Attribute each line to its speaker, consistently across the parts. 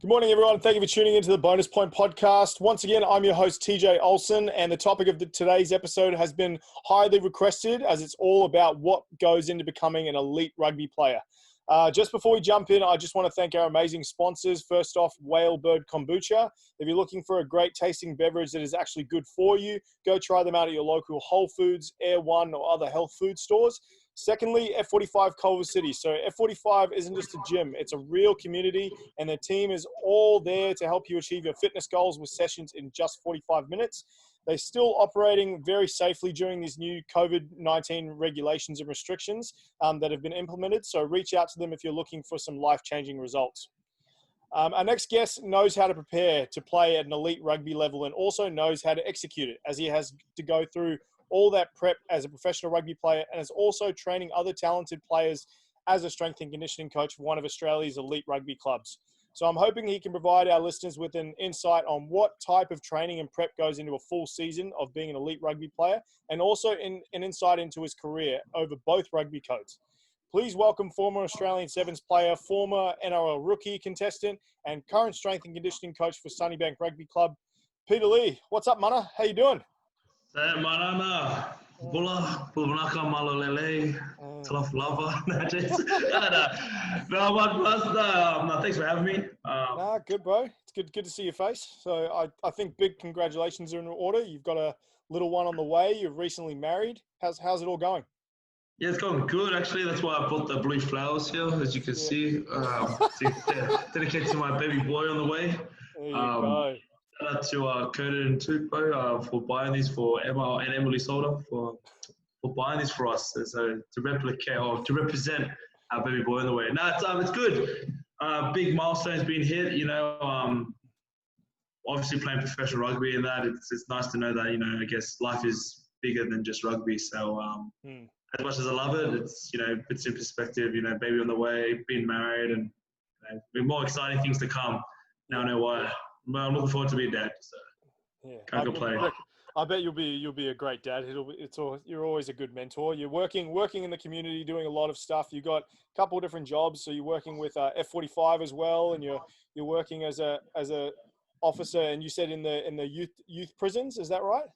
Speaker 1: Good morning, everyone. Thank you for tuning into the Bonus Point podcast. Once again, I'm your host, TJ Olson, and the topic of today's episode has been highly requested as it's all about what goes into becoming an elite rugby player. Just before we jump in, I just want to thank our amazing sponsors. First off, Whalebird Kombucha. If you're looking for a great tasting beverage that is actually good for you, go try them out at your local Whole Foods, Air One, or other health food stores. Secondly, F45 Culver City. So F45 isn't just a gym, it's a real community, and the team is all there to help you achieve your fitness goals with sessions in just 45 minutes. They're still operating very safely during these new COVID-19 regulations and restrictions that have been implemented. So reach out to them if you're looking for some life-changing results. Our next guest knows how to prepare to play at an elite rugby level and also knows how to execute it, as he has to go through all that prep as a professional rugby player and is also training other talented players as a strength and conditioning coach for one of Australia's elite rugby clubs. So I'm hoping he can provide our listeners with an insight on what type of training and prep goes into a full season of being an elite rugby player, and also an insight into his career over both rugby codes. Please welcome former Australian Sevens player, former NRL rookie contestant, and current strength and conditioning coach for Sunnybank Rugby Club, Peter Lee. What's up, Mana? How you doing?
Speaker 2: Marana, Bula, Pulvanaka Malolele, Tough Lover. No, thanks for having me.
Speaker 1: Good, bro. It's good to see your face. So I think big congratulations are in order. You've got a little one on the way. You've recently married. How's it all going?
Speaker 2: Yeah, it's going good, actually. That's why I bought the blue flowers here, as you can see. Dedicate to my baby boy on the way.
Speaker 1: There you go.
Speaker 2: Shout out to Curtin and Tupou for buying these for Emma and Emily Solder for buying these for us. So to replicate or to represent our baby boy on the way. No, it's good. Big milestones being hit. Obviously playing professional rugby and that. It's nice to know that I guess life is bigger than just rugby. So as much as I love it, it's puts in perspective. Baby on the way, being married, and more exciting things to come. Now I know why. I'm looking forward to being dad. So can't complain.
Speaker 1: I bet you'll be a great dad. You're always a good mentor. You're working in the community, doing a lot of stuff. You got a couple of different jobs. So you're working with F45 as well, and you're working as a officer. And you said in the youth prisons. Is that right?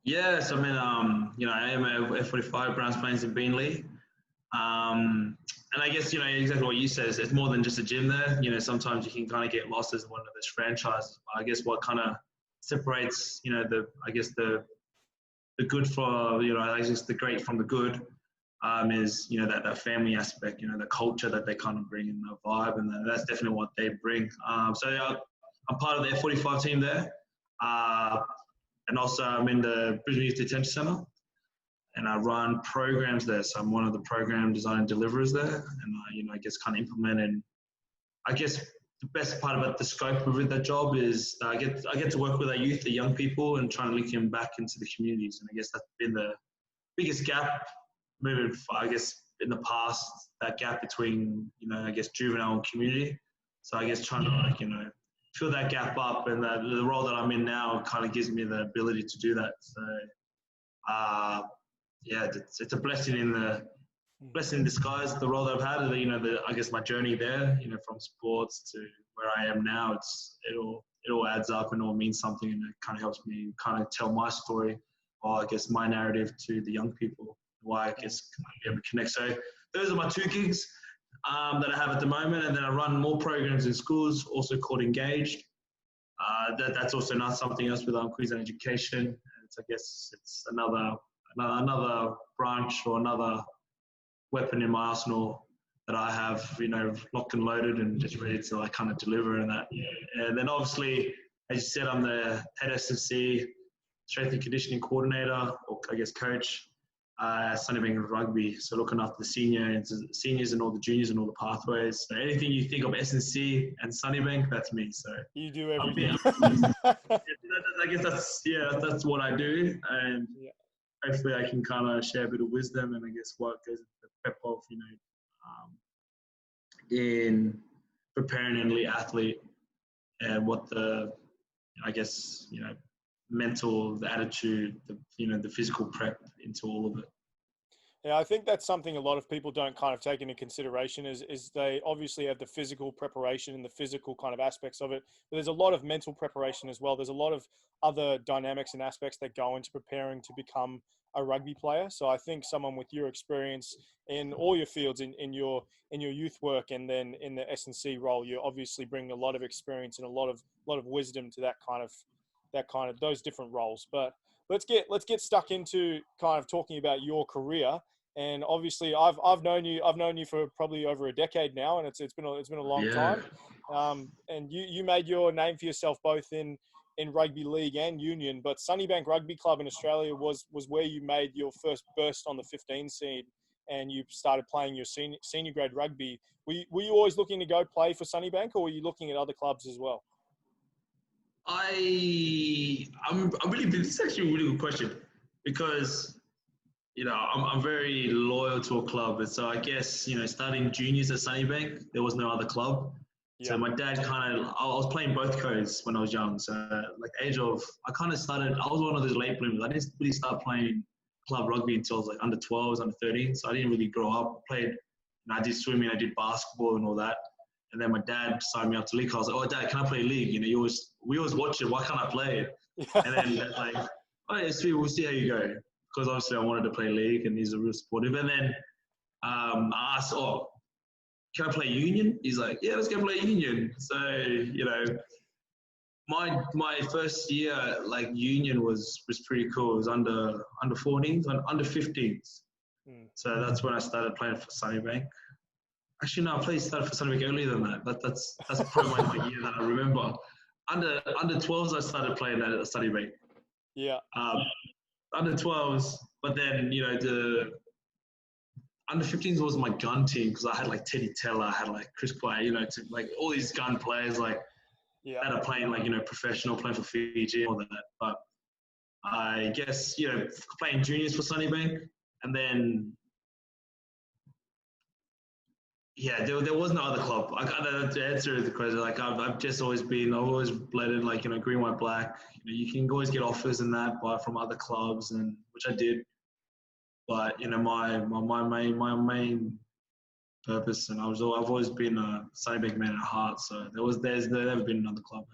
Speaker 2: Yes, I mean I am at F45 Browns Plains in Beenleigh. And I guess, exactly what you said is it's more than just a gym there. Sometimes you can kind of get lost as one of those franchises. I guess what kind of separates, the good the great from the good is, that family aspect, the culture that they kind of bring and the vibe. And that's definitely what they bring. I'm part of the F45 team there. And also I'm in the Brisbane Youth Detention Centre. And I run programs there. So I'm one of the program design and deliverers there. And I guess kind of implementing, I guess the best part about the scope of that job is I get to work with our youth, the young people, and trying to link them back into the communities. And I guess that's been the biggest gap moving, I guess, in the past, that gap between, I guess juvenile and community. So I guess trying to fill that gap up, and the role that I'm in now kind of gives me the ability to do that. So, yeah, it's a blessing in disguise. The role that I've had, I guess my journey there, from sports to where I am now, it all adds up and all means something, and it kind of helps me kind of tell my story, or I guess my narrative to the young people, why I guess be able to connect. So those are my two gigs that I have at the moment, and then I run more programs in schools, also called Engaged. That's also not something else with Queensland Education. I guess it's another branch or another weapon in my arsenal that I have, locked and loaded and just ready to kind of deliver and that. And then obviously, as you said, I'm the head S&C strength and conditioning coordinator, or I guess coach, at Sunnybank Rugby. So looking after the seniors and all the juniors and all the pathways. So anything you think of S&C and Sunnybank, that's me. So
Speaker 1: you do everything.
Speaker 2: I guess that's what I do. And hopefully I can kind of share a bit of wisdom and I guess what goes into the prep of, in preparing an elite athlete and what the, I guess, mental, the attitude, the physical prep into all of it.
Speaker 1: Yeah, I think that's something a lot of people don't kind of take into consideration is they obviously have the physical preparation and the physical kind of aspects of it, but there's a lot of mental preparation as well. There's a lot of other dynamics and aspects that go into preparing to become a rugby player. So I think someone with your experience in all your fields in your youth work and then in the S&C role, you're obviously bringing a lot of experience and a lot of wisdom to that kind of those different roles. But let's get stuck into kind of talking about your career. And obviously, I've known you for probably over a decade now, and it's been a long
Speaker 2: Yeah.
Speaker 1: time. And you made your name for yourself both in rugby league and union. But Sunnybank Rugby Club in Australia was where you made your first burst on the 15 seed, and you started playing your senior grade rugby. Were you always looking to go play for Sunnybank, or were you looking at other clubs as well?
Speaker 2: I'm really, this is actually a really good question because, I'm very loyal to a club. And so I guess, starting juniors at Sunnybank, there was no other club. So
Speaker 1: Yeah,
Speaker 2: my dad I was playing both codes when I was young. So like I was one of those late bloomers. I didn't really start playing club rugby until I was like under 12s, under 13. So I didn't really grow up. I did swimming, I did basketball and all that. And then my dad signed me up to league. I was like, "Oh, Dad, can I play league? We always watch it. Why can't I play it?" And then Dad's like, "Oh, yeah, sweet. We'll see how you go." Because obviously I wanted to play league, and he's a real supportive. And then I asked, "Oh, can I play union?" He's like, "Yeah, let's go play union." So my first year like union was pretty cool. It was under 14s and under 15s.
Speaker 1: mm.
Speaker 2: So that's when I started playing for Sunnybank. Actually, no, I started for Sunnybank earlier than that. That's probably my year that I remember. Under 12s, I started playing at Sunnybank.
Speaker 1: Yeah,
Speaker 2: Under 12s, but then the under 15s was my gun team because I had like Teddy Teller, I had like Chris Clay, like all these gun players like
Speaker 1: yeah.
Speaker 2: that are playing like professional, playing for Fiji and all that. But I guess playing juniors for Sunnybank, and then yeah, there was no other club. I got to answer the question. Like I've just always bled in like green, white, black. You can always get offers and that, from other clubs, and which I did. But my main purpose, and I've always been a Sunnybank man at heart. So there's never been another club.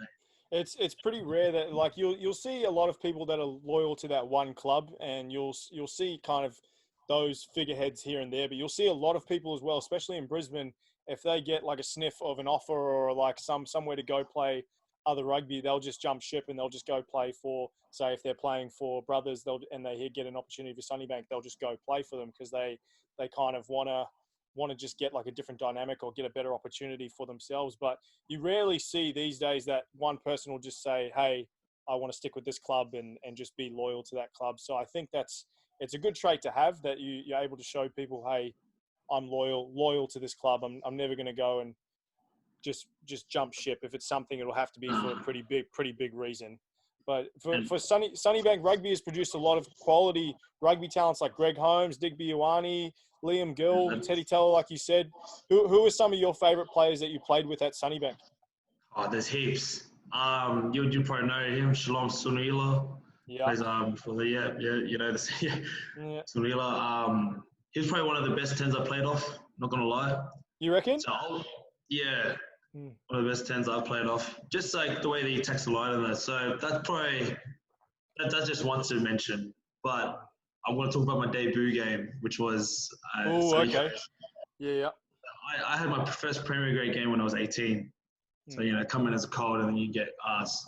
Speaker 1: It's pretty rare that like you'll see a lot of people that are loyal to that one club, and you'll see kind of those figureheads here and there, but you'll see a lot of people as well, especially in Brisbane, if they get like a sniff of an offer or like somewhere to go play other rugby, they'll just jump ship and they'll just go play for, say, if they're playing for Brothers, and they get an opportunity for Sunnybank, they'll just go play for them because they kind of want to just get like a different dynamic or get a better opportunity for themselves. But you rarely see these days that one person will just say, "Hey, I want to stick with this club," and just be loyal to that club. So I think it's a good trait to have, that you're able to show people, "Hey, I'm loyal to this club. I'm never going to go and just jump ship. If it's something, it'll have to be for a pretty big reason." But for Sunnybank Rugby has produced a lot of quality rugby talents like Greg Holmes, Digby Ioane, Liam Gill, Teddy Teller, like you said. Who are some of your favourite players that you played with at Sunnybank?
Speaker 2: Oh, there's heaps. You probably know him, Shalom Sunila.
Speaker 1: Yeah.
Speaker 2: Plays for the
Speaker 1: Yeah.
Speaker 2: Sunila. He was probably one of the best tens I played off. Not gonna lie.
Speaker 1: You reckon?
Speaker 2: So yeah, one of the best tens I've played off. Just like the way that he takes the line on that. So that's probably that's just one to mention. But I want to talk about my debut game, which was.
Speaker 1: Okay. Yeah.
Speaker 2: I had my first Premier Grade game when I was 18. So, come in as a cold and then you get asked.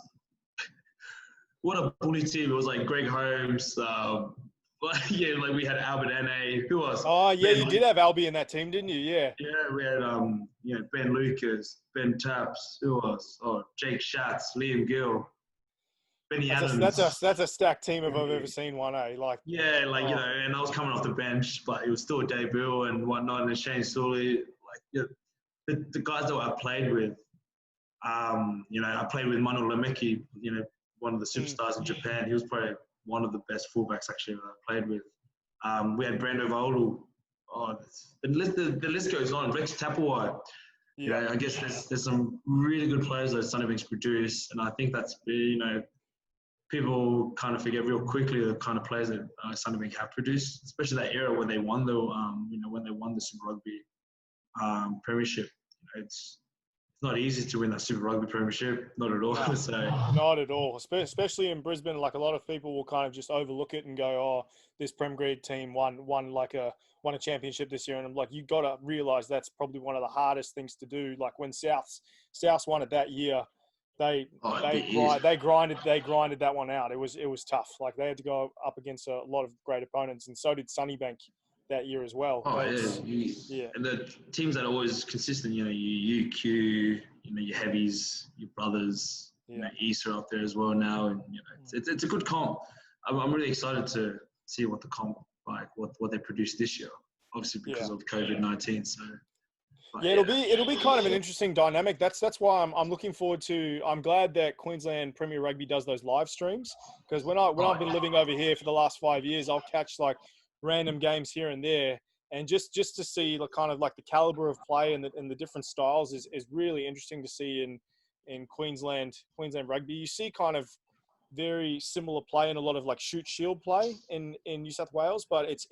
Speaker 2: What a bully team. It was like Greg Holmes. Like we had Albert N.A. Who else?
Speaker 1: Oh, yeah,
Speaker 2: Ben
Speaker 1: you did have Albie in that team, didn't you? Yeah.
Speaker 2: Yeah, we had, Ben Lucas, Ben Taps. Who else? Oh, Jake Schatz, Liam Gill, Benny Adams.
Speaker 1: That's a stacked team if I've ever seen one, eh? Like.
Speaker 2: Yeah, and I was coming off the bench, but it was still a debut and whatnot. And Shane Sully, the guys that I played with, I played with Manu Lemeki, one of the superstars in Japan. He was probably one of the best fullbacks actually that I played with. We had Brando Vaulu. Oh, the list goes on. Rex Tapawai.
Speaker 1: Yeah.
Speaker 2: I guess there's some really good players that Sunnybank's produced, and I think that's people kind of forget real quickly the kind of players that Sunnybank have produced, especially that era when they won the Super Rugby Premiership. It's not easy to win that Super Rugby Premiership, not at all.
Speaker 1: No,
Speaker 2: So
Speaker 1: not at all. Especially in Brisbane, like a lot of people will kind of just overlook it and go, "Oh, this Prem Grade team won a championship this year," and I'm like, you got to realize that's probably one of the hardest things to do. Like when Souths won it that year, they grinded that one out. It was tough. Like they had to go up against a lot of great opponents, and so did Sunnybank that year as well.
Speaker 2: Oh yeah, and the teams that are always consistent, your UQ, your heavies, your brothers, East are up there as well now, and it's a good comp. I'm really excited to see what the comp what they produce this year. Obviously because of COVID-19. So
Speaker 1: it'll be kind of an interesting dynamic. That's why I'm looking forward to. I'm glad that Queensland Premier Rugby does those live streams, because when I've been living over here for the last 5 years, I'll catch like random games here and there, and just to see the kind of like the caliber of play and the different styles is really interesting to see in Queensland rugby. You see kind of very similar play and a lot of like shoot shield play in New South Wales, but it's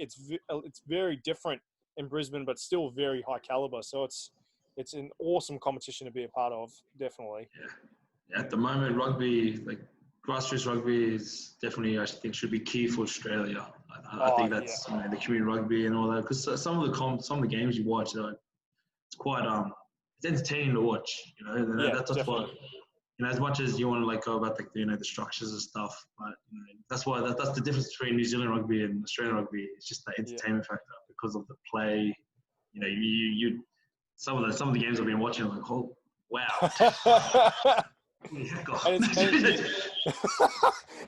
Speaker 1: very different in Brisbane, but still very high caliber. So it's an awesome competition to be a part of, definitely.
Speaker 2: Yeah. At the moment, rugby, like grassroots rugby, is definitely, I think, should be key for Australia. I think that's the community rugby and all that, because some of the games you watch, it's quite it's entertaining to watch. That's what. As much as you want to like go about the structures and stuff, but that's the difference between New Zealand rugby and Australian rugby. It's just the entertainment factor because of the play. You some of the games I've been watching, like, oh wow.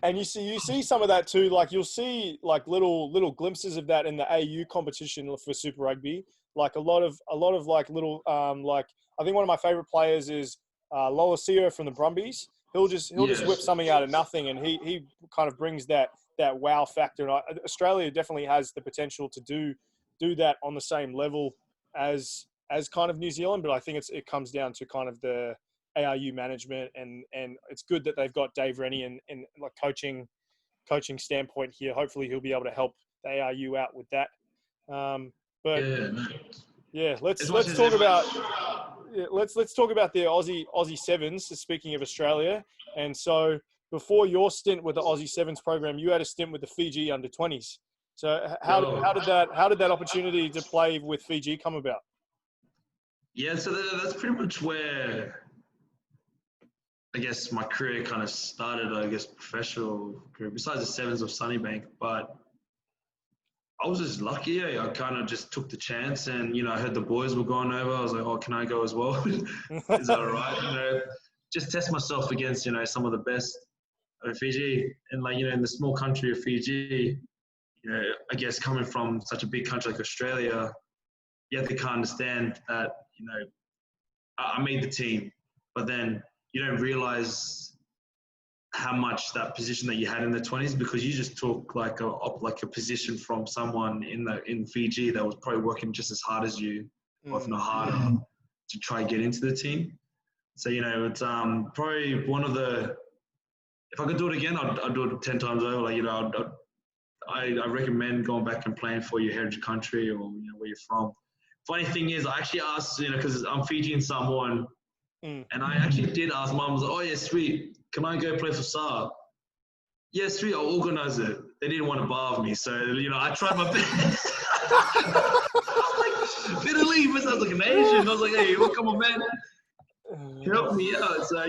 Speaker 1: And you see some of that too. Like you'll see like little glimpses of that in the AU competition for Super Rugby. Like a lot of like little like I think one of my favorite players is Lolosio from the Brumbies. He'll just whip something out of nothing, and he kind of brings that wow factor. And Australia definitely has the potential to do that on the same level as kind of New Zealand, but I think it comes down to kind of the ARU management, and it's good that they've got Dave Rennie in like coaching standpoint here. Hopefully he'll be able to help the ARU out with that. Let's talk about the Aussie Sevens. Opportunity of Australia, and so before your stint with the Aussie Sevens program, you had a stint with the Fiji under-20s. So how did that opportunity to play with Fiji come about?
Speaker 2: Yeah, so that's pretty much where I guess my career kind of started, professional career, besides the Sevens of Sunnybank. But I was just lucky. I kind of just took the chance, and, I heard the boys were going over. I was like, oh, can I go as well? Is that all right? Just test myself against, some of the best of Fiji. And, in the small country of Fiji, I guess coming from such a big country like Australia, you have to kind of understand that, I made the team, but then you don't realize how much that position that you had in the 20s, because you just took like a position from someone in Fiji that was probably working just as hard as you, or if not harder, to try and get into the team. So, it's probably one of the, if I could do it again, I'd do it 10 times over. I recommend going back and playing for your heritage country, or where you're from. Funny thing is, I actually asked, because I'm Fijian Samoan, and I actually did ask Mum. I was like, oh yeah, sweet, can I go play for SAR? Yeah, sweet, I'll organise it. They didn't want to bar me, so I tried my best. I was like, didn't leave. I was like an Asian. I was like, hey, well, come on, man, help me out. So I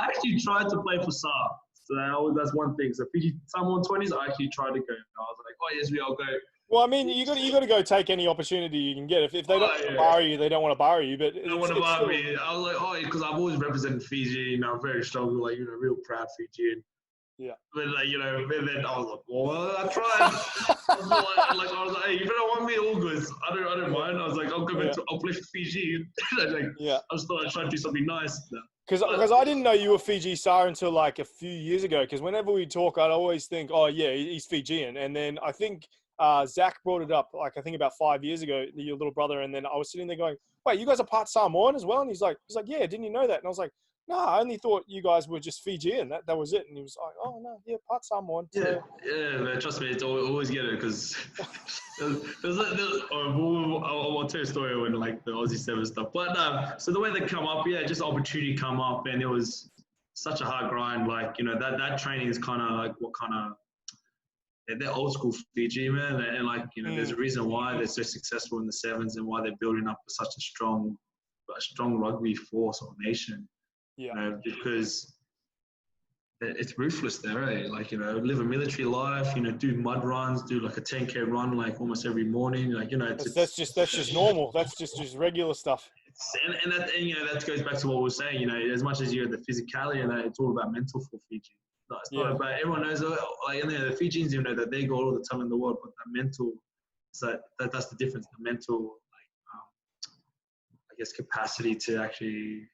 Speaker 2: actually tried to play for SAR. So that's one thing. So Fiji Samoan 20s, I actually tried to go. I was like, oh yes, I'll go.
Speaker 1: Well, I mean, you got to go take any opportunity you can get. If they don't bar you, they don't want to bar you. But
Speaker 2: they don't want to bar me. I was like, oh, because I've always represented Fiji, I'm very strong, real proud Fijian.
Speaker 1: Yeah.
Speaker 2: But then I was like, well, I tried. I was like, hey, if you don't want me, all good. I don't mind. I was like, I'll play for Fiji. I just thought I'd try to do something nice.
Speaker 1: Because I didn't know you were Fiji SAR until like a few years ago. Because whenever we talk, I'd always think, oh yeah, he's Fijian, and then I think Zach brought it up, I think about 5 years ago, your little brother, and then I was sitting there going, wait, you guys are part Samoan as well? And he's like, yeah, didn't you know that? And I was like, No, I only thought you guys were just Fijian. That was it. And he was like, oh, no, yeah, part Samoan.
Speaker 2: Yeah, yeah, man, trust me, it's always get it because I'll tell you a story when like the Aussie Seven stuff. But so the way they come up, yeah, just opportunity come up, and it was such a hard grind. Like that training is kind of like what kind of they're old school Fiji, man, and like there's a reason why they're so successful in the sevens and why they're building up such a strong rugby force or nation.
Speaker 1: Yeah.
Speaker 2: Because it's ruthless there, eh? Like, live a military life, do mud runs, do like a 10K run, like almost every morning. Like,
Speaker 1: that's just normal. That's just regular stuff.
Speaker 2: And that goes back to what we were saying, as much as you have the physicality and that, it's all about mental for Fiji. No, it's not about, everyone knows, like, the Fijians even know that they got all the talent in the world, but that mental, that's the difference, the mental, like, I guess, capacity to actually,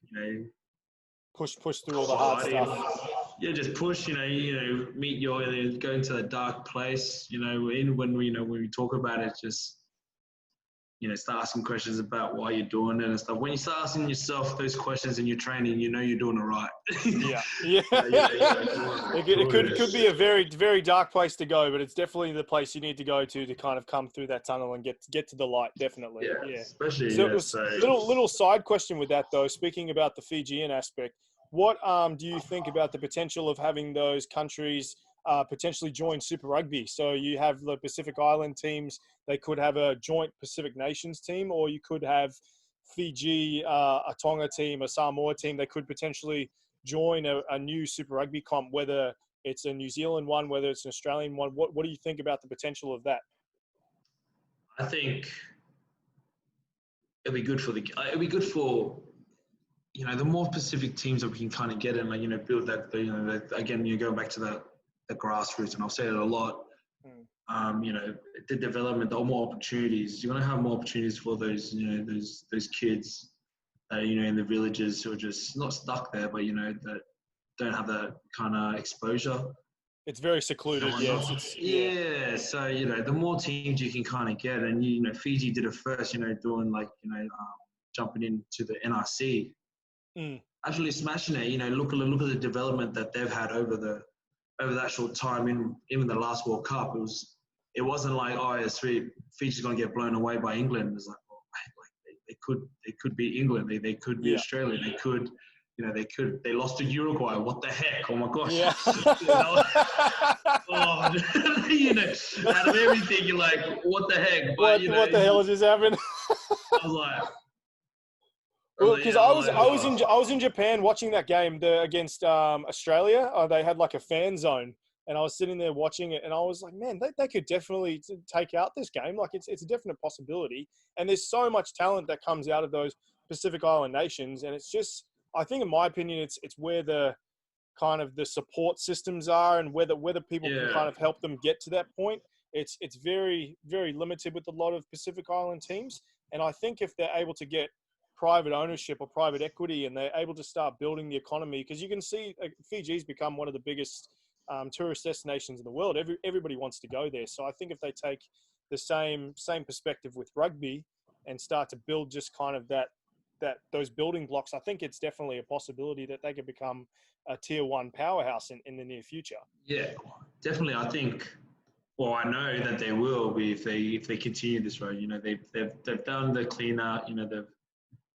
Speaker 1: push through all the hard stuff.
Speaker 2: Yeah, just push. Meet go into a dark place. When we talk about it, just start asking questions about why you're doing it and stuff. When you start asking yourself those questions in your training, you're doing it right.
Speaker 1: Yeah. It could be a very, very dark place to go, but it's definitely the place you need to go to kind of come through that tunnel and get to the light. Definitely. Yeah.
Speaker 2: Especially.
Speaker 1: So little side question with that though. Speaking about the Fijian aspect, what do you think about the potential of having those countries potentially join Super Rugby? So you have the Pacific Island teams, they could have a joint Pacific Nations team, or you could have Fiji, a Tonga team, a Samoa team. They could potentially join a new Super Rugby comp, whether it's a New Zealand one, whether it's an Australian one. What do you think about the potential of that?
Speaker 2: I think it'll be good for the more Pacific teams that we can kind of get in, like, build that, again, going back to the grassroots, and I'll say it a lot, the development, the more opportunities, you're going to have more opportunities for those, those kids, in the villages who are just not stuck there, but, that don't have that kind of exposure.
Speaker 1: It's very secluded,
Speaker 2: yeah. So, the more teams you can kind of get, and, Fiji did it first, doing like, jumping into the NRC. Absolutely smashing it. Look at the development that they've had over that short time in even the last World Cup. It wasn't like, oh, it's Fiji's going to get blown away by England. It's like, they could be England. They could be Australia. They could, they lost to Uruguay. What the heck? Oh my gosh.
Speaker 1: Yeah.
Speaker 2: Out of everything, you're like, what the heck? But,
Speaker 1: what the hell is this happening?
Speaker 2: I was like.
Speaker 1: Well, because I was in Japan watching that game against Australia. They had like a fan zone, and I was sitting there watching it, and I was like, man, they could definitely take out this game. Like it's a definite possibility, and there's so much talent that comes out of those Pacific Island nations, and it's just, I think, in my opinion, it's where the kind of the support systems are, and whether people can kind of help them get to that point. It's very, very limited with a lot of Pacific Island teams, and I think if they're able to get private ownership or private equity, and they're able to start building the economy, because you can see Fiji's become one of the biggest tourist destinations in the world. Everybody wants to go there. So I think if they take the same perspective with rugby and start to build just kind of those building blocks, I think it's definitely a possibility that they could become a tier 1 powerhouse in the near future. Yeah,
Speaker 2: definitely. I think. Well, I know that they will be if they continue this road. They've done the clean out.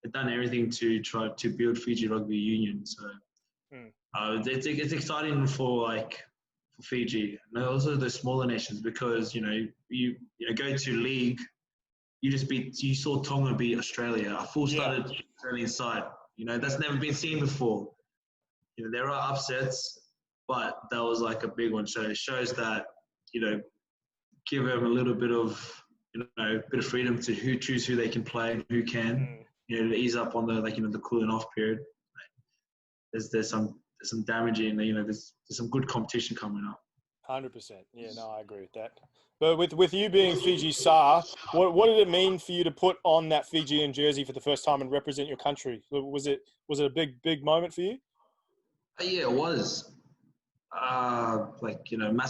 Speaker 2: They've done everything to try to build Fiji Rugby Union. So it's exciting for Fiji and also the smaller nations, because you go to league, you saw Tonga beat Australia, a full-started Australian side. That's never been seen before. There are upsets, but that was like a big one. So it shows that give them a little bit of bit of freedom to choose who they can play and who can. To ease up on the the cooling off period. There's some damaging. There's some good competition coming up.
Speaker 1: 100%. Yeah, no, I agree with that. But with you being Fiji Star, what did it mean for you to put on that Fijian jersey for the first time and represent your country? Was it a big moment for you?
Speaker 2: Yeah, it was.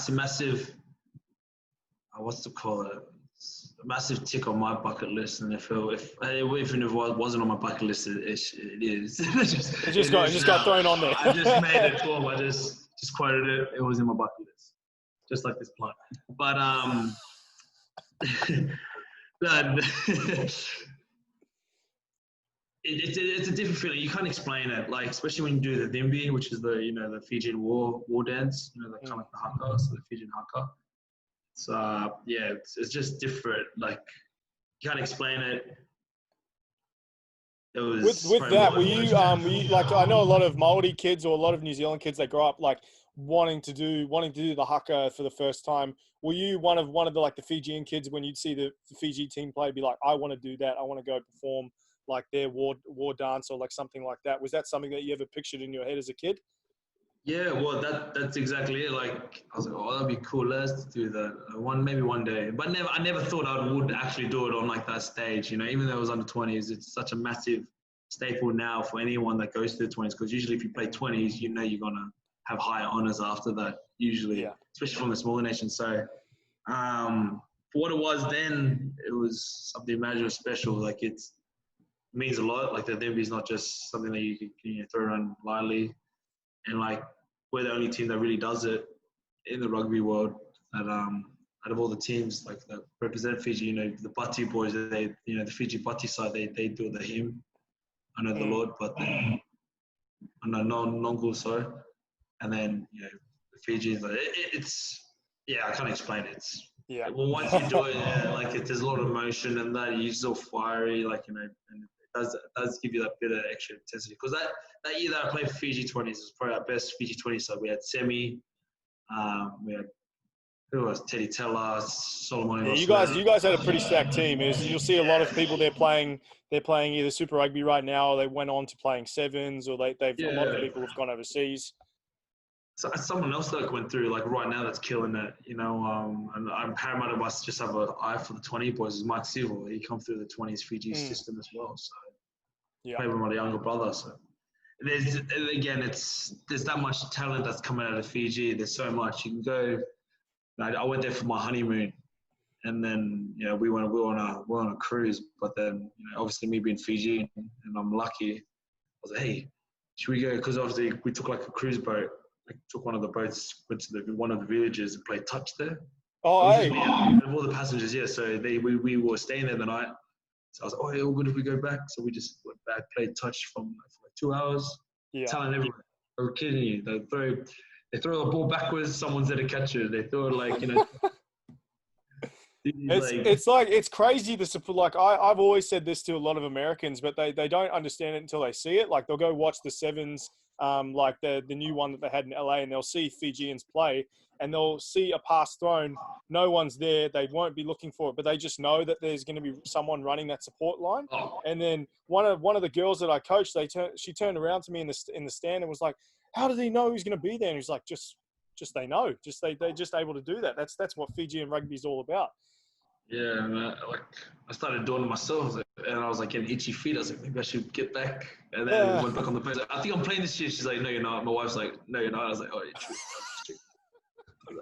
Speaker 2: Massive. What's to call it? a massive tick on my bucket list, and even if it wasn't on my bucket list, it is.
Speaker 1: It just got thrown on there.
Speaker 2: I just made it 12. I just quoted it. It was in my bucket list, just like this plot. But but it's a different feeling. You can't explain it, like especially when you do the Dhimbi, which is the Fijian war dance, the kind of like the haka, so the Fijian haka. So it's just different. Like you can't explain it. It was
Speaker 1: with that. Were you like, I know a lot of Maori kids or a lot of New Zealand kids that grow up like wanting to do the haka for the first time. Were you one of the Fijian kids when you'd see the Fiji team play, be like, I want to do that. I want to go perform like their war dance or like something like that? Was that something that you ever pictured in your head as a kid?
Speaker 2: Yeah, well, that's exactly it. Like I was like, oh, that'd be cool. Let's do that maybe one day. But I never thought I would actually do it on like that stage. Even though it was under 20s, it's such a massive staple now for anyone that goes to the 20s. Because usually, if you play 20s, you're gonna have higher honors after that. Usually, especially from the smaller nations. So, for what it was then, it was something imaginative special. Like it means a lot. Like the Dhimbi is not just something that you can throw around lightly. And like we're the only team that really does it in the rugby world. That out of all the teams like that represent Fiji, the Bati boys, the Fiji Bati side, they do the hymn. I know the Lord, but then I know Nongo, sorry. And then the Fiji is like it's I can't explain it. Well, once you do it, there's a lot of emotion and that you're so fiery, and it does give you that bit of extra intensity. Because that year that I played for Fiji 20s was probably our best Fiji 20 side. We had Semi, we had who was Teddy Teller, Solomon.
Speaker 1: Yeah, you guys had a pretty stacked team. You'll see a lot of people they're playing either Super Rugby right now, or they went on to playing sevens, or a lot of people have gone overseas.
Speaker 2: So someone else that went through like right now that's killing it, and I'm Parramatta must just have an eye for the 20 boys. Is Mike Civil? He come through the 20s Fiji system as well. So play with my younger brother. So there's that much talent that's coming out of Fiji. There's so much you can go. I went there for my honeymoon, and then we went on a cruise. But then obviously me being Fiji and I'm lucky, I was like, hey, should we go? Because obviously we took like a cruise boat. I took one of the boats, went to one of the villages and played touch there.
Speaker 1: Oh, hey.
Speaker 2: All the passengers, so we were staying there the night. So I was like, oh, yeah, all good if we go back. So we just went back, played touch for like 2 hours. Telling everyone, I'm kidding you. They throw the ball backwards, someone's there to catch it. They throw it like,
Speaker 1: It's crazy the support. Like I've always said this to a lot of Americans, but they don't understand it until they see it. Like they'll go watch the sevens, like the new one that they had in LA, and they'll see Fijians play, and they'll see a pass thrown. No one's there. They won't be looking for it, but they just know that there's going to be someone running that support line. And then one of the girls that I coached, she turned around to me in the stand and was like, "How did he know he's going to be there?" And he's like, "Just they know. Just they're just able to do that. That's what Fijian rugby is all about."
Speaker 2: Yeah, and I started doing it myself, and I was like getting itchy feet. I was like, maybe I should get back. And then we went back on the plane. Like, I think I'm playing this year. She's like, no, you're not. My wife's like, no, you're not. I was like, oh, you're true.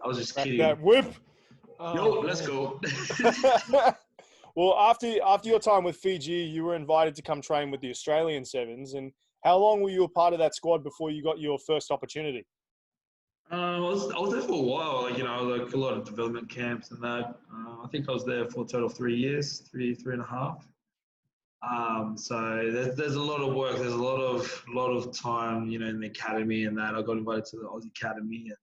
Speaker 2: I was just kidding.
Speaker 1: That whip.
Speaker 2: Yo, let's go.
Speaker 1: Well, after your time with Fiji, you were invited to come train with the Australian Sevens. And how long were you a part of that squad before you got your first opportunity?
Speaker 2: I was there for a while, like a lot of development camps and that. I think I was there for a total of 3 years, three and a half. So there's a lot of work. There's a lot of time, in the academy and that. I got invited to the Aussie Academy, and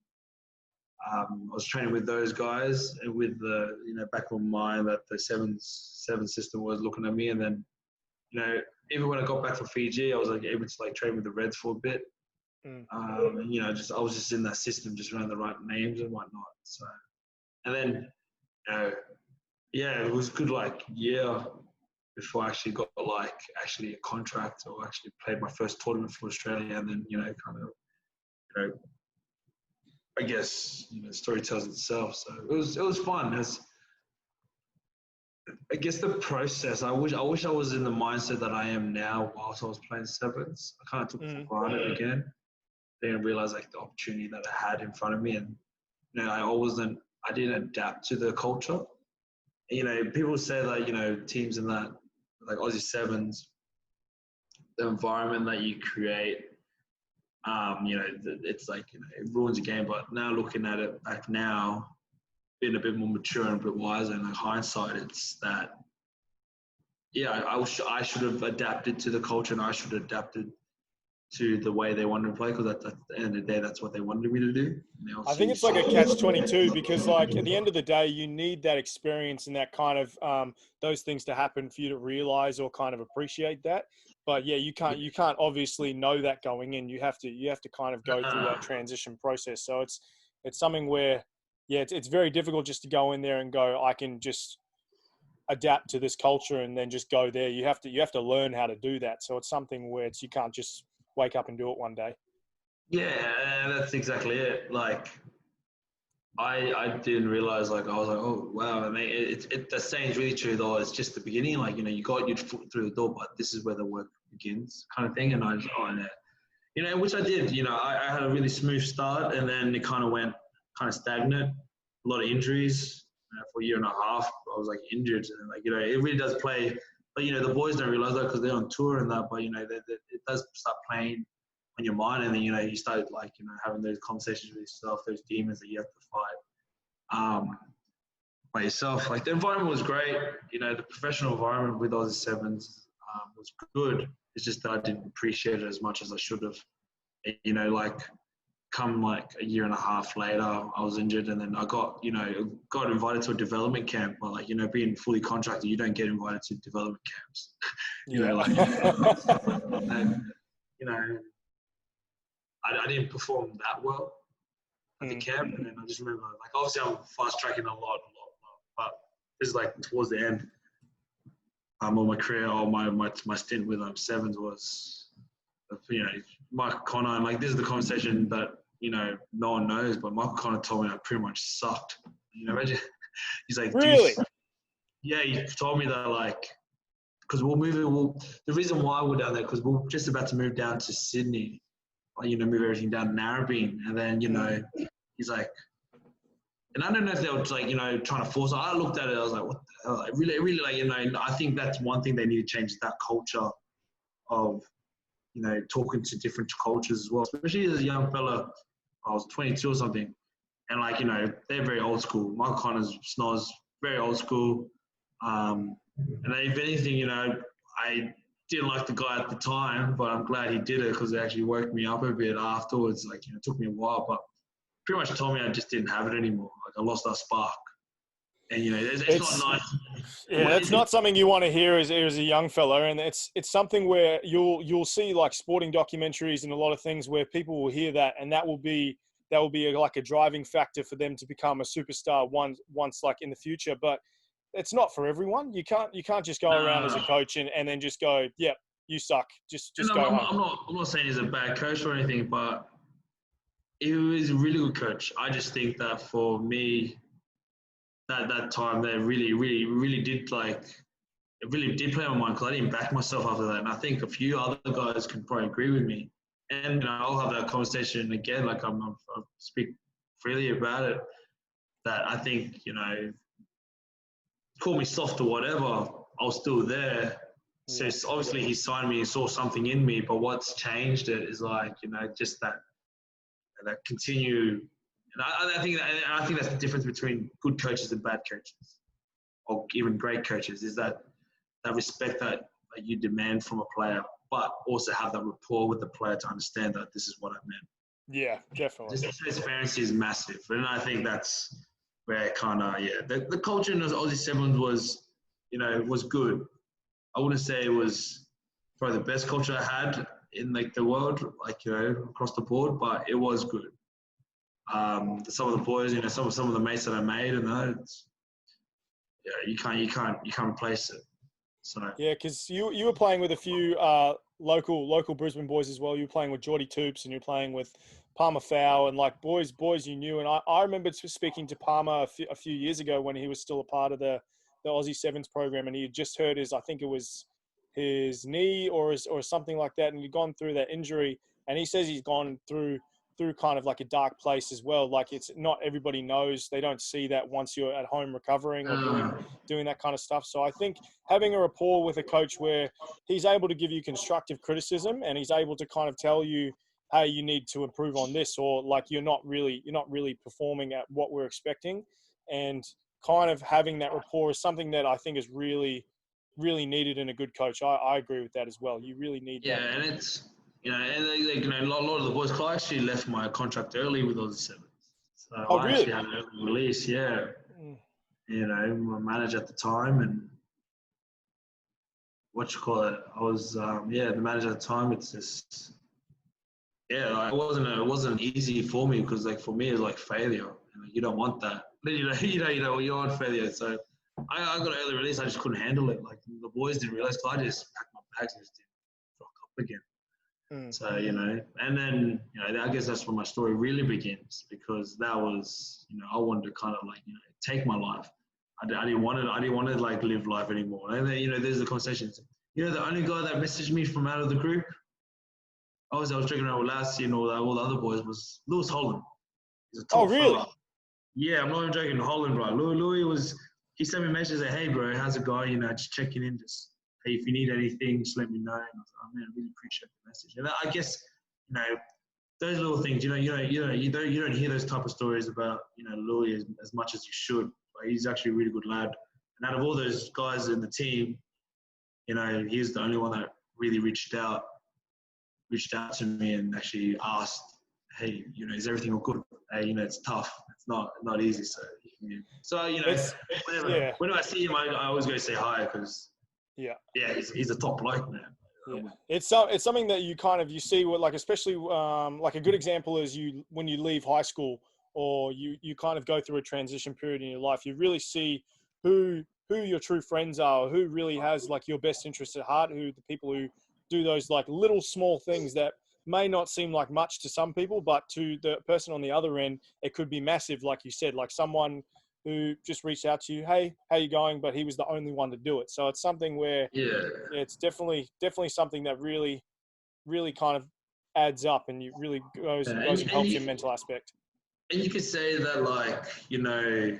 Speaker 2: I was training with those guys, and with the back of my mind that the seven system was looking at me. And then even when I got back from Fiji, I was like able to like train with the Reds for a bit. And I was just in that system, just around the right names and whatnot. So, and then, it was good like year before I actually got like actually a contract or actually played my first tournament for Australia. And then, I guess, the story tells itself. So it was fun. I guess the process, I wish I was in the mindset that I am now whilst I was playing sevens. I kind of took it for granted again. Then I realized like the opportunity that I had in front of me, and I didn't adapt to the culture You know, people say that, you know, teams in that, like Aussie Sevens, the environment that you create, you know, it's like, you know, it ruins the game. But now looking at it back now, being a bit more mature and a bit wiser, and like hindsight, it's that, yeah, I should have adapted to the culture, and I should have adapted to the way they wanted to play, because at the end of the day, that's what they wanted me to do.
Speaker 1: I think it's like a catch-22 because, like, at the end of the day, you need that experience and that kind of those things to happen for you to realize or kind of appreciate that. But yeah, you can't obviously know that going in. You have to kind of go through that transition process. So it's something where, yeah, it's very difficult just to go in there and go, I can just adapt to this culture and then just go there. You have to learn how to do that. So it's something where you can't just wake up and do it one day.
Speaker 2: Yeah, that's exactly it. Like, I didn't realize, like, I was like, oh wow, I mean, that saying's really true though. It's just the beginning, like, you know, you got your foot through the door, but this is where the work begins, kind of thing. And I just, oh no, you know, which I did. You know, I had a really smooth start, and then it kind of went kind of stagnant. A lot of injuries for a year and a half. I was like injured, and like, you know, it really does play. But you know, the boys don't realize that because they're on tour and that. But you know, it does start playing on your mind, and then, you know, you start, like, you know, having those conversations with yourself, those demons that you have to fight by yourself. Like, the environment was great. You know, the professional environment with Aussie Sevens was good. It's just that I didn't appreciate it as much as I should have. You know, like, come like a year and a half later, I was injured, and then I got invited to a development camp. But like, you know, being fully contracted, you don't get invited to development camps. You know, like, and, you know, I didn't perform that well at the camp, and then I just remember, like, obviously I'm fast tracking a lot, but this is like towards the end. Of my career, or my stint with Sevens was, you know, Michael Connor, and like, this is the conversation that, you know, no one knows, but Michael Connor told me I pretty much sucked. You know, imagine, he's like,
Speaker 1: really?
Speaker 2: Yeah, he told me that, like, because the reason why we're down there, because we're just about to move down to Sydney, you know, move everything down to Narrabeen, and then, you know, he's like, and I don't know if they were, like, you know, trying to force it. I looked at it, I was like, what the hell? Really, like, you know, I think that's one thing they need to change, that culture of, you know, talking to different cultures as well, especially as a young fella. I was 22 or something, and like, you know, they're very old school. Michael Connors, Snoz, very old school. And if anything, you know, I didn't like the guy at the time, but I'm glad he did it, because it actually woke me up a bit afterwards. Like, you know, it took me a while, but pretty much told me I just didn't have it anymore. Like, I lost that spark. And, you know, it's not nice.
Speaker 1: Yeah, that's not something you want to hear as a young fella, and it's something where you'll see, like, sporting documentaries and a lot of things where people will hear that, and that will be like a driving factor for them to become a superstar once like in the future. But it's not for everyone. You can't just go around as a coach and then just go, yep, you suck. Just go home.
Speaker 2: I'm not saying he's a bad coach or anything, but he was a really good coach. I just think that for me, that time, they really did, like, it really did play on my mind, because I didn't back myself after that. And I think a few other guys can probably agree with me. And, you know, I'll have that conversation again. Like, I'll speak freely about it. That I think, you know, call me soft or whatever, I was still there. So obviously he signed me and saw something in me, but what's changed it is, like, you know, just that continue. And I think that's the difference between good coaches and bad coaches, or even great coaches, is that respect that you demand from a player, but also have that rapport with the player to understand that this is what I meant.
Speaker 1: Yeah, definitely.
Speaker 2: Just transparency is massive, and I think that's where kind of, the culture in those Aussie Sevens was, you know, was good. I wouldn't say it was probably the best culture I had in, like, the world, like, you know, across the board, but it was good. Some of the boys, you know, some of the mates that I made, and that, you can't replace it. So
Speaker 1: yeah, because you were playing with a few local Brisbane boys as well. You were playing with Geordie Toops, and you're playing with Palmer Fowl, and like boys you knew. And I remember speaking to Palmer a few years ago when he was still a part of the Aussie Sevens program, and he had just hurt I think it was his knee or something like that, and he'd gone through that injury. And he says he's gone through through kind of like a dark place as well. Like it's not everybody knows. They don't see that once you're at home recovering or doing that kind of stuff. So I think having a rapport with a coach where he's able to give you constructive criticism and he's able to kind of tell you, hey, you need to improve on this, or like you're not really performing at what we're expecting, and kind of having that rapport is something that I think is really, really needed in a good coach. I agree with that as well. You really need that.
Speaker 2: Yeah, and it's, and a lot of the boys, 'cause I actually left my contract early with Aussie Sevens. So I
Speaker 1: really?
Speaker 2: actually had an early release, yeah. My manager at the time, and I was, the manager at the time. It's just, it wasn't easy for me because, like, for me, it's like failure. You don't want that. You want failure. So I got an early release. I just couldn't handle it. Like, the boys didn't realize, because I just packed my bags and just didn't rock up again. So, and then, I guess that's where my story really begins, because that was, I wanted to kind of like, take my life. I didn't want to like live life anymore. And then, there's the conversations. The only guy that messaged me from out of the group, I was drinking around with Lassie and all the other boys, was Lewis Holland. He's a top
Speaker 1: really?
Speaker 2: fella. Yeah, I'm not even joking. Holland, bro. Louis he sent me a message, like, hey, bro, how's it going? Just checking in. Just, hey, if you need anything, just let me know. And I was like, oh, man, I really appreciate the message. And I guess, those little things, you don't hear those type of stories about, Louis as much as you should. But he's actually a really good lad. And out of all those guys in the team, he's the only one that really reached out to me and actually asked, hey, is everything all good? Hey, it's tough. It's not easy. So, whenever I see him, I always go say hi, because he's a top bloke, man.
Speaker 1: Yeah. It's something that you see what, like, especially like a good example is when you leave high school, or you kind of go through a transition period in your life, you really see who your true friends are, who really has like your best interest at heart, who the people who do those like little small things that may not seem like much to some people, but to the person on the other end, it could be massive. Like you said, like someone who just reached out to you, hey, how you going? But he was the only one to do it. So it's something where it's definitely something that really, really kind of adds up, and you really goes and helps your mental aspect.
Speaker 2: And you could say that, like, it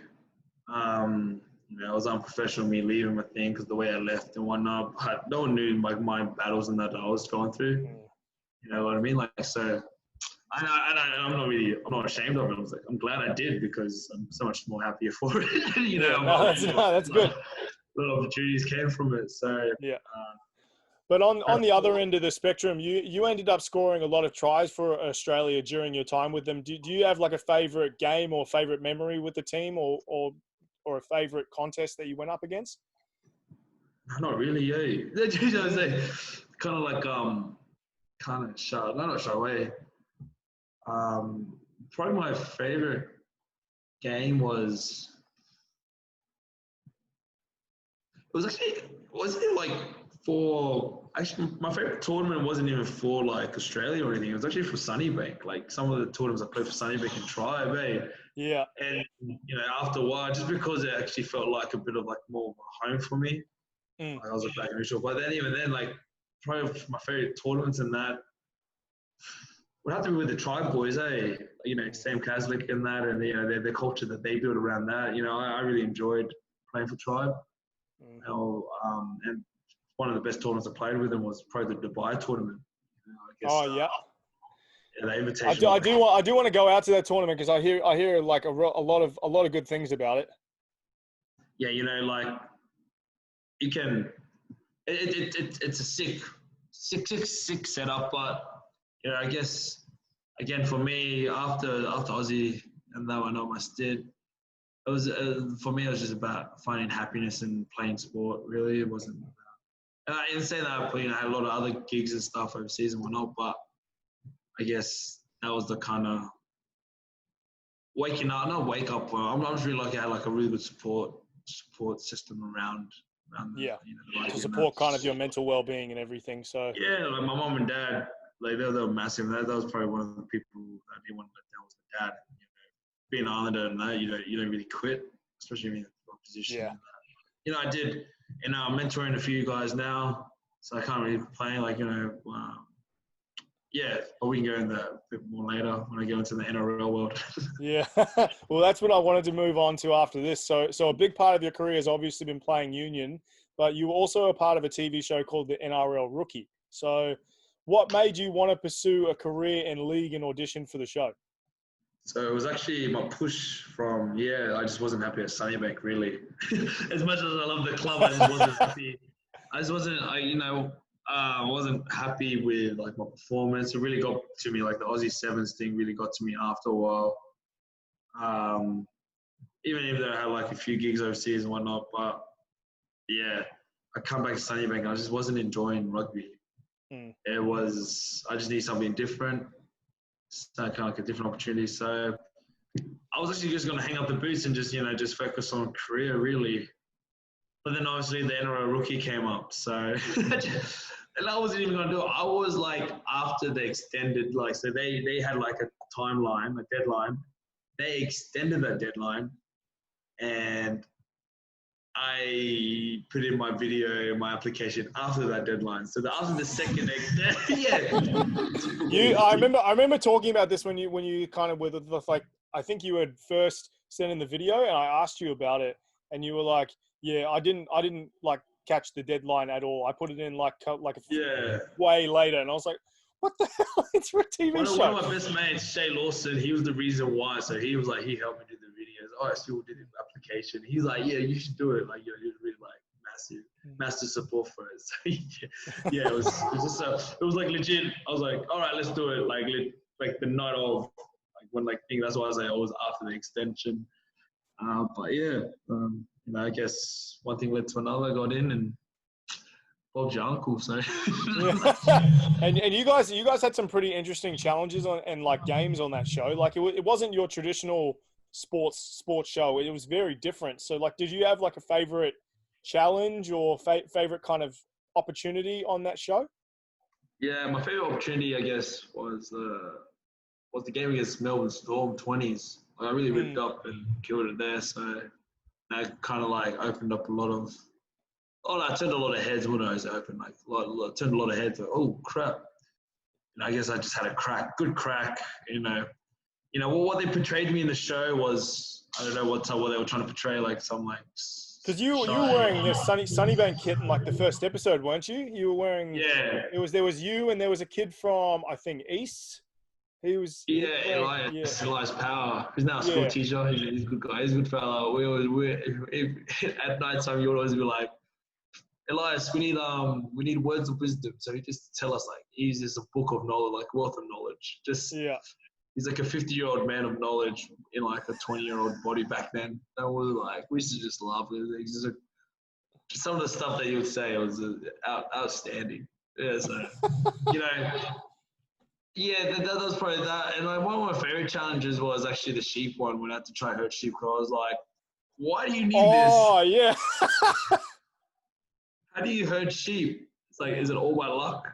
Speaker 2: was unprofessional me leaving my thing because the way I left and whatnot. But no one knew like my battles and that I was going through. You know what I mean? Like, so I'm not ashamed of it. I was like, I'm glad I did, because I'm so much more happier for it.
Speaker 1: That's good.
Speaker 2: Little opportunities came from it. So
Speaker 1: but on the other end of the spectrum, you ended up scoring a lot of tries for Australia during your time with them. Do you have like a favorite game or favorite memory with the team, or a favorite contest that you went up against?
Speaker 2: Not really, kind of like not shy away. Probably my favorite game wasn't it like my favorite tournament wasn't even for like Australia or anything. It was actually for Sunnybank. Like some of the tournaments I played for Sunnybank and Tribe,
Speaker 1: Yeah.
Speaker 2: And after a while, just because it actually felt like a bit of like more of a home for me. Like I was back in Israel. But then even then, like probably my favorite tournaments and that would have to be with the Tribe boys, Sam Kaslik and that, and the culture that they built around that. I really enjoyed playing for Tribe. And one of the best tournaments I played with them was probably the Dubai tournament.
Speaker 1: Yeah,
Speaker 2: the invitation.
Speaker 1: I do want to go out to that tournament, because I hear like a lot of good things about it.
Speaker 2: Yeah, like you can. It's a sick setup, but I guess again for me after Aussie and that went on my stint, it was for me it was just about finding happiness in playing sport. Really, it wasn't about. And I didn't say that I had a lot of other gigs and stuff overseas and whatnot, but I guess that was the kind of not wake up point. I'm just really lucky I had like a really good support system around
Speaker 1: to support kind of your mental well-being and everything. So
Speaker 2: like my mom and dad, like they were massive. That was probably one of the people that I didn't want to let down was the dad. Being an Islander and that, you don't really quit, especially in your position. Yeah. I did, I'm mentoring a few guys now, so I can't really complain. Like, yeah, but we can go into that a bit more later when I go into the NRL world.
Speaker 1: Yeah. Well, that's what I wanted to move on to after this. So a big part of your career has obviously been playing union, but you were also a part of a TV show called the NRL Rookie. So what made you want to pursue a career in league and audition for the show?
Speaker 2: So it was actually my push from, I just wasn't happy at Sunnybank, really. As much as I love the club, I just wasn't happy. I wasn't happy with like my performance. It really got to me, like the Aussie Sevens thing really got to me after a while. Even if I had like a few gigs overseas and whatnot, but yeah, I come back to Sunnybank and I just wasn't enjoying rugby. I just need something different. Kind of like a different opportunity. So I was actually just going to hang up the boots and just focus on career really. But then obviously the NRL Rookie came up. So and I wasn't even going to do it. I was like, after they extended, like, so they had like a timeline, a deadline. They extended that deadline and I put in my video, my application after that deadline. So after the second,
Speaker 1: I remember talking about this when you kind of with like, I think you had first sent in the video and I asked you about it and you were like, yeah, I didn't like catch the deadline at all. I put it in like way later and I was like, what the hell? It's for a TV show.
Speaker 2: One of my best mates, Shay Lawson, he was the reason why. So he was like, he helped me do the videos. Oh, I still did the application. He's like, yeah, you should do it. Like, you're really like massive support for it. So yeah, it was like legit. I was like, all right, let's do it. Like the night of, like when that's why I was like, always after the extension. But yeah, I guess one thing led to another. Got in and Bob's your uncle, so.
Speaker 1: and you guys had some pretty interesting challenges and like games on that show. Like it wasn't your traditional sports show. It was very different. So like, did you have like a favorite challenge or favorite kind of opportunity on that show?
Speaker 2: Yeah, my favorite opportunity, I guess, was the game against Melbourne Storm 20s. I really ripped up and killed it there. So that kind of like opened up a lot of. Oh, no, I turned a lot of heads when I was open. Like, turned a lot of heads. Like, oh crap! And I guess I just had a good crack. What they portrayed me in the show was, I don't know what they were trying to portray. Like some like.
Speaker 1: Because you were wearing this Sunnybank kit in like the first episode, weren't you? You were wearing.
Speaker 2: Yeah.
Speaker 1: There was you and there was a kid from I think East. He was.
Speaker 2: Elias Power. He's now a school teacher. He's a good guy. He's a good fella. At night time you would always be like, Elias, we need words of wisdom. So he just tell us like he's just a book of knowledge, like wealth of knowledge. He's like a 50-year-old man of knowledge in like a 20-year-old body back then. And we used to just laugh. Some of the stuff that he would say was outstanding. Yeah, so that was probably that. And like one of my favorite challenges was actually the sheep one when I had to try herd sheep. Because I was like, why do you need this?
Speaker 1: Oh yeah.
Speaker 2: How do you herd sheep? It's like, is it all by luck?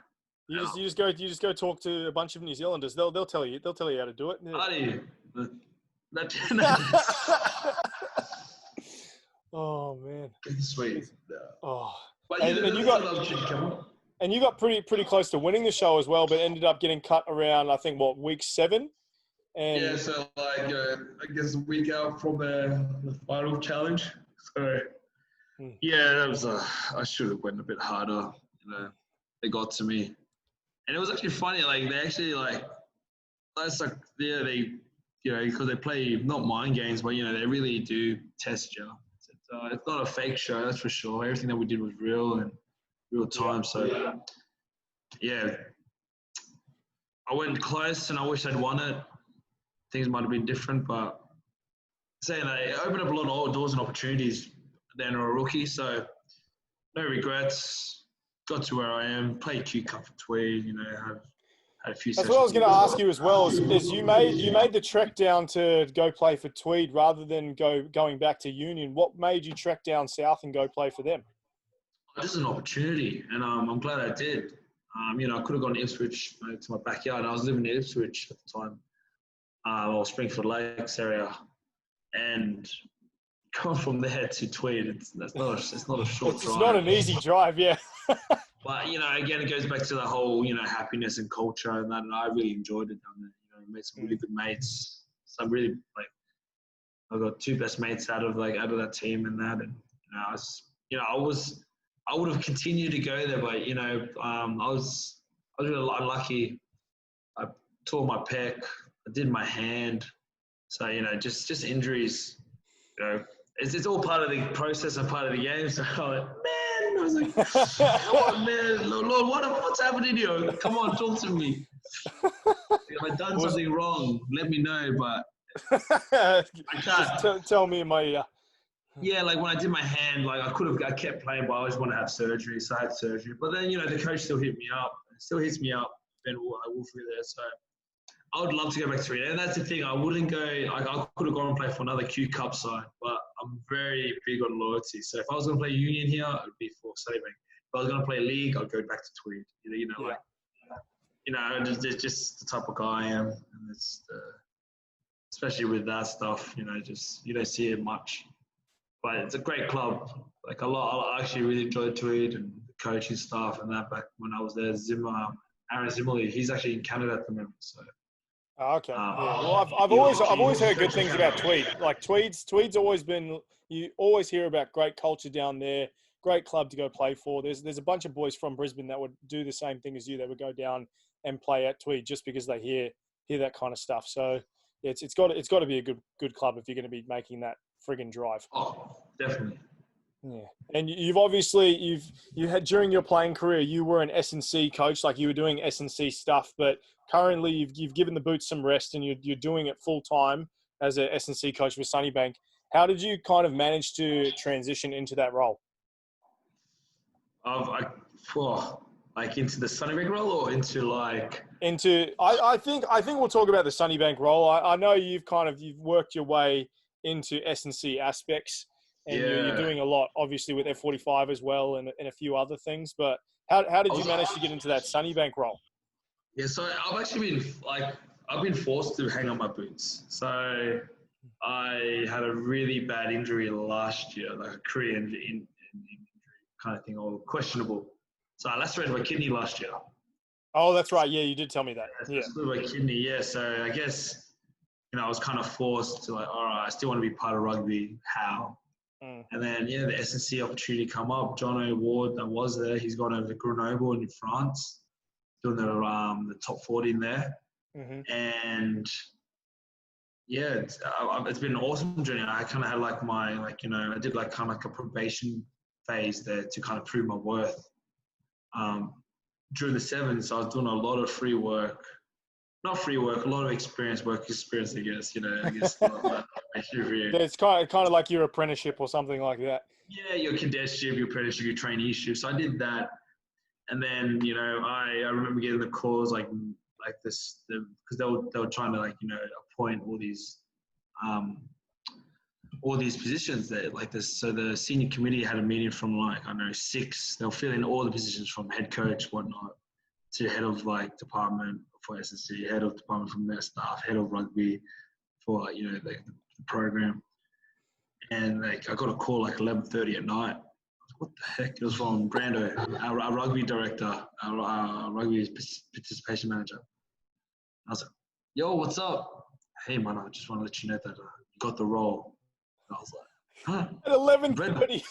Speaker 1: You just go talk to a bunch of New Zealanders. They'll tell you how to do it.
Speaker 2: How do you?
Speaker 1: Oh man.
Speaker 2: Sweet.
Speaker 1: Oh.
Speaker 2: But
Speaker 1: and you got pretty close to winning the show as well, but ended up getting cut around I think week 7. And
Speaker 2: yeah, so like I guess a week out from the final challenge. So yeah, that was I should have went a bit harder. They got to me, and it was actually funny. Like they actually that's like they because they play not mind games, but they really do test you. It's not a fake show, that's for sure. Everything that we did was real and real time. So yeah, I went close, and I wish I'd won it. Things might have been different, but saying that it opened up a lot of doors and opportunities. Then a rookie, so no regrets. Got to where I am. Played Q Cup for Tweed. Had a few.
Speaker 1: That's what I was going to ask you as well. Is you made the trek down to go play for Tweed rather than going back to Union. What made you trek down south and go play for them?
Speaker 2: This is an opportunity, and I'm glad I did. I could have gone to Ipswich to my backyard. I was living in Ipswich at the time, or Springfield Lakes area, and going from there to Tweed, it's not a short drive.
Speaker 1: It's not an easy drive, yeah.
Speaker 2: But, you know, again, it goes back to the whole, you know, happiness and culture and that. And I really enjoyed it down there. You know, made some really good mates. Some really, like, I got two best mates out of that team and that. And, I would have continued to go there, but, you know, I was really unlucky. I tore my pec. I did my hand. So, you know, just injuries, you know, it's all part of the process and part of the game. So, I was like, come on, man, Lord, what's happening here? Come on, talk to me. If I've done something wrong, let me know, but I can't.
Speaker 1: Just tell me in my ear.
Speaker 2: Yeah, like when I did my hand, like I kept playing, but I always want to have surgery, so I had surgery. But then, you know, the coach still hit me up, Ben Wolfley there, so I would love to go back to it. And that's the thing, I wouldn't go, I could have gone and played for another Q Cup side, but I'm very big on loyalty. So if I was going to play Union here, it would be for Sunnybank. If I was going to play League, I'd go back to Tweed. It's just the type of guy I am. And it's especially with that stuff, you know, just, you don't see it much. But it's a great club. Like I actually really enjoyed Tweed and the coaching staff and that back when I was there. Aaron Zimmerly, he's actually in Canada at the moment, so.
Speaker 1: Oh, okay. Well, I've always heard good things about Tweed. Like Tweed's always been. You always hear about great culture down there. Great club to go play for. There's a bunch of boys from Brisbane that would do the same thing as you. They would go down and play at Tweed just because they hear that kind of stuff. So it's got to be a good club if you're going to be making that friggin' drive.
Speaker 2: Oh, definitely.
Speaker 1: Yeah, and you've obviously you had during your playing career you were an S&C coach, like you were doing S&C stuff, but currently you've given the boots some rest and you're doing it full time as a S&C coach with Sunnybank. How did you kind of manage to transition into that role?
Speaker 2: Like into the Sunnybank role or into like
Speaker 1: into I think we'll talk about the Sunnybank role. I know you've worked your way into S&C aspects. And you're doing a lot, obviously, with F45 as well and a few other things. But how did you manage to get into that Sunnybank role?
Speaker 2: Yeah, so I've actually been forced to hang on my boots. So I had a really bad injury last year, like a career injury kind of thing, or questionable. So I lacerated my kidney last year.
Speaker 1: Oh, that's right. Yeah, you did tell me that. Yeah.
Speaker 2: My kidney, yeah. So I guess, you know, I was kind of forced to all right, I still want to be part of rugby. How? And then, the S&C opportunity come up. John O'Ward that was there, he's gone over to Grenoble in France, doing the top 40 in there. Mm-hmm. And, it's been an awesome journey. I kind of had I did kind of like a probation phase there to kind of prove my worth. During the sevens, I was doing a lot of free work. Not free work, a lot of work experience, I guess,
Speaker 1: It's kind of like your apprenticeship or something like that.
Speaker 2: Yeah, your cadetship, your apprenticeship, your traineeship. So I did that. And then, I remember getting the calls like this, because they were trying to appoint all these positions there like this. So the senior committee had a meeting from 6. They'll fill in all the positions from head coach, whatnot, to head of department for S&C, head of department from their staff, head of rugby for the program. And I got a call 11:30 at night. What the heck? It was from Brando, our rugby director, our rugby participation manager. I was like, "Yo, what's up? Hey man, I just want to let you know that you got the role." And I was like, "Huh?"
Speaker 1: At 11:30.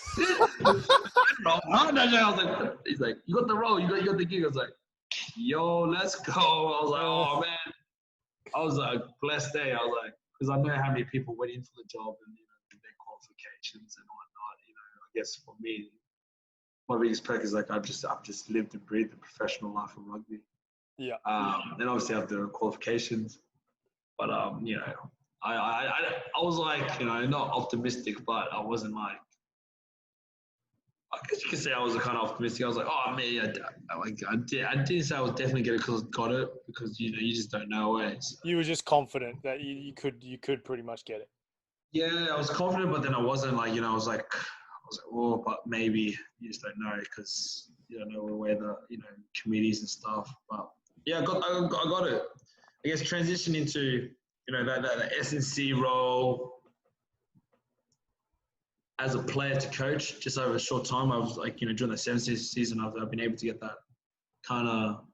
Speaker 2: No. I was like, he's like, "You got the role. You got the gig." I was like, "Yo, let's go." I was like, "Oh man." I was like, blessed day. I was like, because I know how many people went in for the job and their qualifications and whatnot. I guess for me, my biggest perk is I've just lived and breathed the professional life of rugby.
Speaker 1: Yeah.
Speaker 2: And obviously I have the qualifications, but I was not optimistic, but I wasn't I guess you could say I was kind of optimistic. I was like, oh man, I didn't say I was definitely going to got it because you just don't know always.
Speaker 1: You were just confident that you could pretty much get it.
Speaker 2: Yeah, I was confident, but then I wasn't I was like, oh, but maybe you just don't know because you don't know where the committees and stuff. But yeah, I got it. I guess transition into that S&C role. as a player to coach, just over a short time, I was like, during the 7th season, I've been able to get that kind of,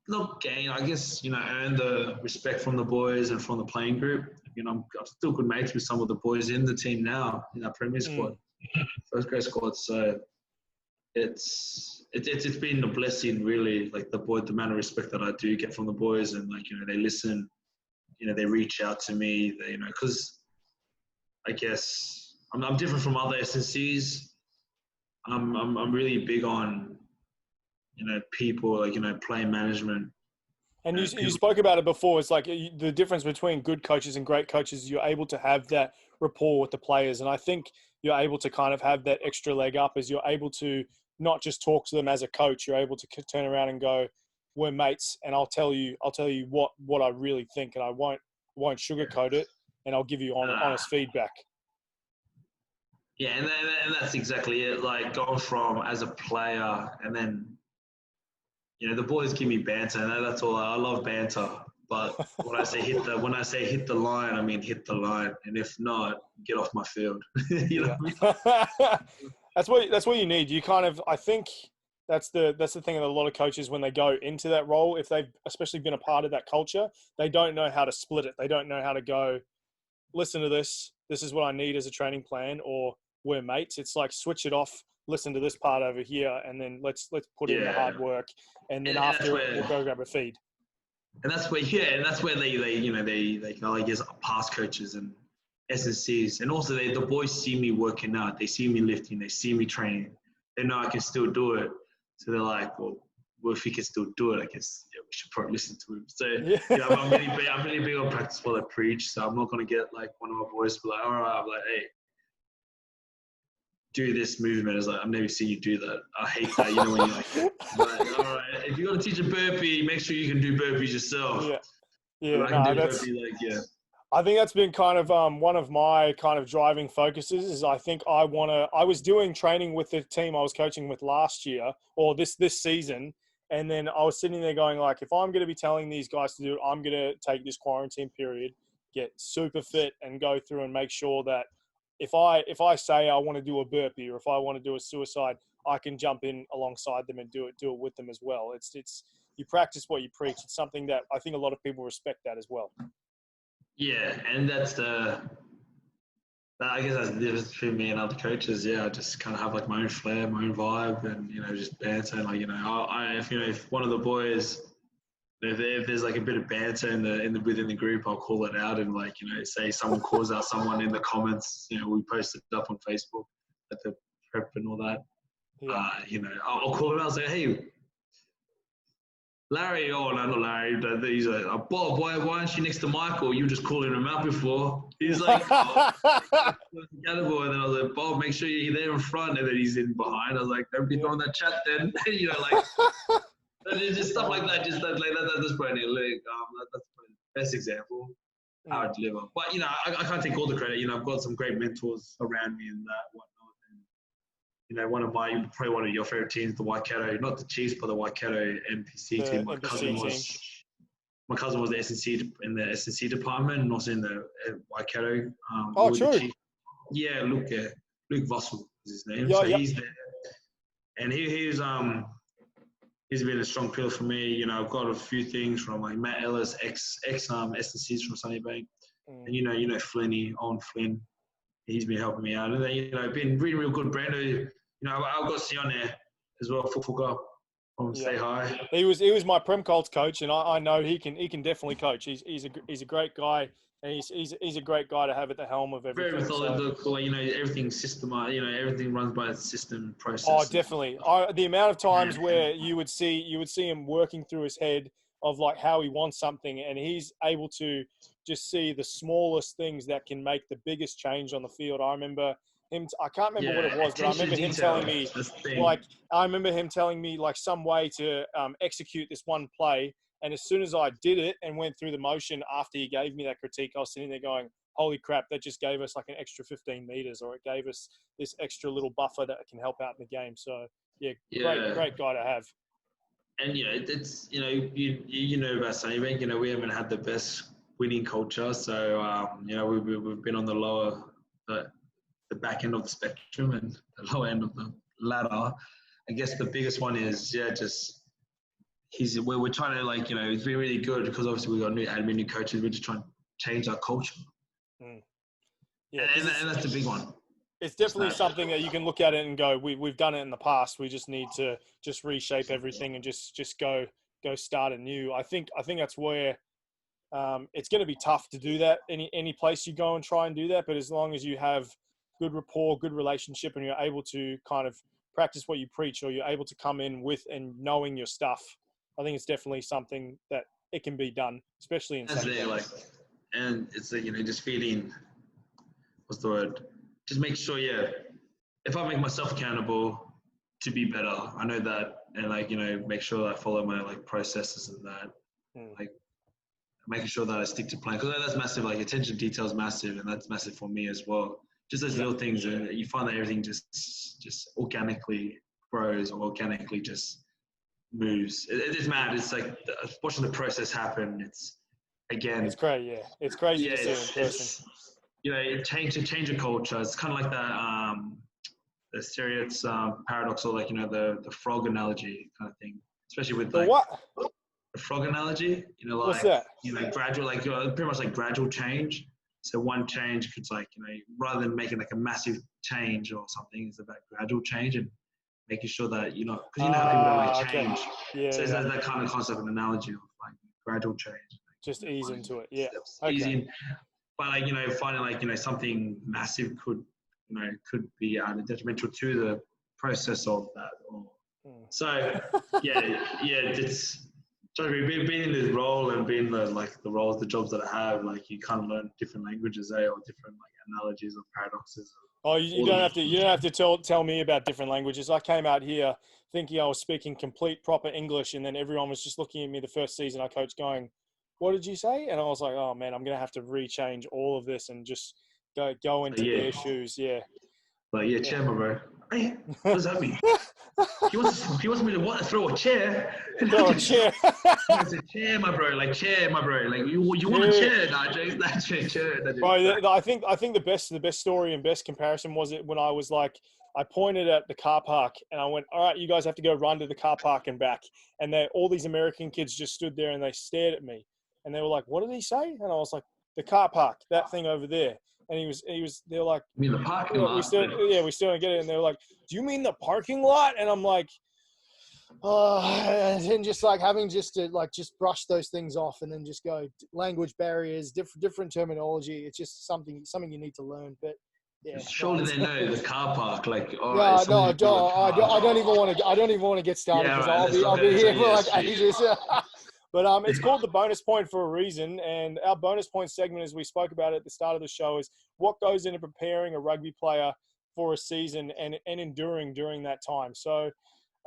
Speaker 2: not gain, I guess, earn the respect from the boys and from the playing group. I'm still good mates with some of the boys in the team now, in our Premier squad, first grade squad. So it's been a blessing, really, like the amount of respect that I do get from the boys, and like, they listen, they reach out to me, because I guess I'm different from other SNCs. I'm really big on, people, like, playing management.
Speaker 1: And you spoke about it before. It's like the difference between good coaches and great coaches. You're able to have that rapport with the players, and I think you're able to kind of have that extra leg up as you're able to not just talk to them as a coach. You're able to turn around and go, "We're mates," and I'll tell you what I really think, and I won't sugarcoat it, and I'll give you honest feedback.
Speaker 2: Yeah, and that's exactly it. Like, going from as a player, and then the boys give me banter, and that's all. I love banter. But when I say hit the line, I mean hit the line, and if not, get off my field. Know what I mean?
Speaker 1: That's what you need. You kind of, I think that's the thing that a lot of coaches, when they go into that role, if they've especially been a part of that culture, they don't know how to split it. They don't know how to go, listen to this. This is what I need as a training plan, or we're mates. It's like, switch it off. Listen to this part over here, and then let's put in the hard work, and then after we'll go grab a feed.
Speaker 2: And that's where, they I guess, past coaches and SNCs, and also the boys see me working out, they see me lifting, they see me training, they know I can still do it, so they're like, well, if he can still do it, I guess we should probably listen to him. So I'm really big on practice what I preach. So I'm not gonna get like one of my boys to be like, all right, I'm like, hey, do this movement. It's like, I've never seen you do that. I hate that. When you're like, all right, if you're gonna teach a burpee, make sure you can do burpees yourself.
Speaker 1: I think that's been kind of one of my kind of driving focuses. Is I think I was doing training with the team I was coaching with last year, or this season, and then I was sitting there going, like, if I'm going to be telling these guys to do it, I'm going to take this quarantine period, get super fit, and go through and make sure that if I say I want to do a burpee, or if I want to do a suicide, I can jump in alongside them and do it with them as well. It's you practice what you preach. It's something that I think a lot of people respect that as well.
Speaker 2: Yeah, and I guess that's the difference between me and other coaches. Yeah, I just kind of have like my own flair, my own vibe, and just banter. And like if one of the boys, if there's like a bit of banter within the group, I'll call it out, and like say someone calls out someone in the comments. We post it up on Facebook at the prep and all that. Yeah. I'll call him out and say, hey, Larry, no, not Larry. He's like, Bob, why aren't you next to Michael? You were just calling him out before. He's like, oh. And then I was like, Bob, make sure you're there in front. And then he's in behind. I was like, don't be throwing that chat then. Just stuff like that. Just that, like that's probably that's the best example how I deliver. But I can't take all the credit. I've got some great mentors around me and that whatnot. And one of your favorite teams, the Waikato, not the Chiefs, but the Waikato NPC team. My cousin was the SNC in the SNC department, and also in the Waikato.
Speaker 1: True.
Speaker 2: Yeah, Luke Vossel is his name. He's there, and he's been a strong pillar for me. I've got a few things from like Matt Ellis, ex SNCs from Sunnybank, and Flinny, Owen Flynn. He's been helping me out, and then been really real good. Brando, I've got Sion there as well. Fukuga, say hi.
Speaker 1: He was my Prem Colts coach, and I know he can definitely coach. He's a great guy, and he's a great guy to have at the helm of everything.
Speaker 2: Very methodical. Everything's systemized. Everything runs by a system process.
Speaker 1: Oh, definitely. The amount of times where you would see him working through his head of like how he wants something, and he's able to just see the smallest things that can make the biggest change on the field. I remember him. I can't remember what it was, but I remember him telling me like some way to execute this one play. And as soon as I did it and went through the motion after he gave me that critique, I was sitting there going, holy crap, that just gave us like an extra 15 meters, or it gave us this extra little buffer that can help out in the game. So great guy to have.
Speaker 2: And it's you know about Sunnybank. We haven't had the best winning culture, so we've been on the lower the back end of the spectrum and the lower end of the ladder. I guess the biggest one is we're trying to it's been really good because obviously we got new admin, new coaches. We're just trying to change our culture,
Speaker 1: Yeah,
Speaker 2: and that's the big one.
Speaker 1: It's definitely something that you can look at it and go, we've done it in the past. We just need to just reshape everything and just go start anew. I think that's where it's going to be tough to do that any place you go and try and do that. But as long as you have good rapport, good relationship, and you're able to kind of practice what you preach, or you're able to come in with and knowing your stuff, I think it's definitely something that it can be done, especially in Sunday.
Speaker 2: And it's just feeling, what's the word? Just make sure, if I make myself accountable to be better, I know that, and make sure that I follow my processes and that, making sure that I stick to plan, because that's massive. Attention to detail is massive, and that's massive for me as well. Just those little things, and you find that everything just organically grows or organically just moves. It's mad. It's watching the process happen. It's
Speaker 1: great. Yeah, it's crazy to see it in person.
Speaker 2: Change a culture. It's kind of like that. The Stereots paradox, or the frog analogy kind of thing, especially with
Speaker 1: the what?
Speaker 2: The frog analogy.
Speaker 1: What's that?
Speaker 2: Gradual, pretty much gradual change. So one change could rather than making a massive change or something, it's about gradual change and making sure that because how people don't change.
Speaker 1: Yeah,
Speaker 2: so it's that kind of concept and analogy of gradual change.
Speaker 1: Just ease into it. Yeah.
Speaker 2: Easy. But finding something massive could be detrimental to the process of that. So it's being in this role and being the roles, the jobs that I have. You kind of learn different languages, or different analogies or paradoxes.
Speaker 1: Oh, you don't have to tell me about different languages. I came out here thinking I was speaking complete proper English, and then everyone was just looking at me the first season I coached, going, "What did you say?" And I was like, "Oh man, I'm gonna have to rechange all of this and just go into their shoes." Yeah.
Speaker 2: But chair, my bro. Hey, what does that mean? He wants me to throw a chair.
Speaker 1: Throw a chair.
Speaker 2: It's a chair, my bro. Chair, my bro. You want a chair? Nah, that chair.
Speaker 1: Bro, I think the best story and best comparison was it when I was I pointed at the car park and I went, "All right, you guys have to go run to the car park and back." And all these American kids just stood there and they stared at me and they were like, "What did he say?" And I was like, "The car park, that thing over there." And they were like,
Speaker 2: "You mean the parking lot?"
Speaker 1: We still don't get it. And they were like, "Do you mean the parking lot?" And I'm like, and just having to just brush those things off and then just go language barriers, different terminology. It's just something you need to learn. But yeah,
Speaker 2: surely they know the car park. I
Speaker 1: don't even want to get started because I'll be here for ages. But it's called the bonus point for a reason, and our bonus point segment, as we spoke about at the start of the show, is what goes into preparing a rugby player for a season and enduring during that time. So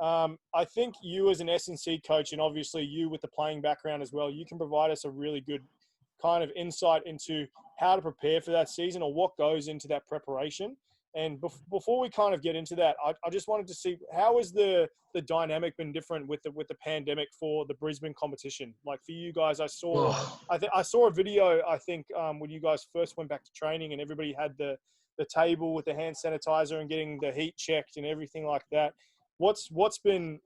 Speaker 1: I think you as an S&C coach, and obviously you with the playing background as well, you can provide us a really good kind of insight into how to prepare for that season or what goes into that preparation. And before we kind of get into that, I just wanted to see, how has the dynamic been different with the pandemic for the Brisbane competition? For you guys, I saw a video, I think, when you guys first went back to training and everybody had the table with the hand sanitizer and getting the heat checked and everything like that. What's been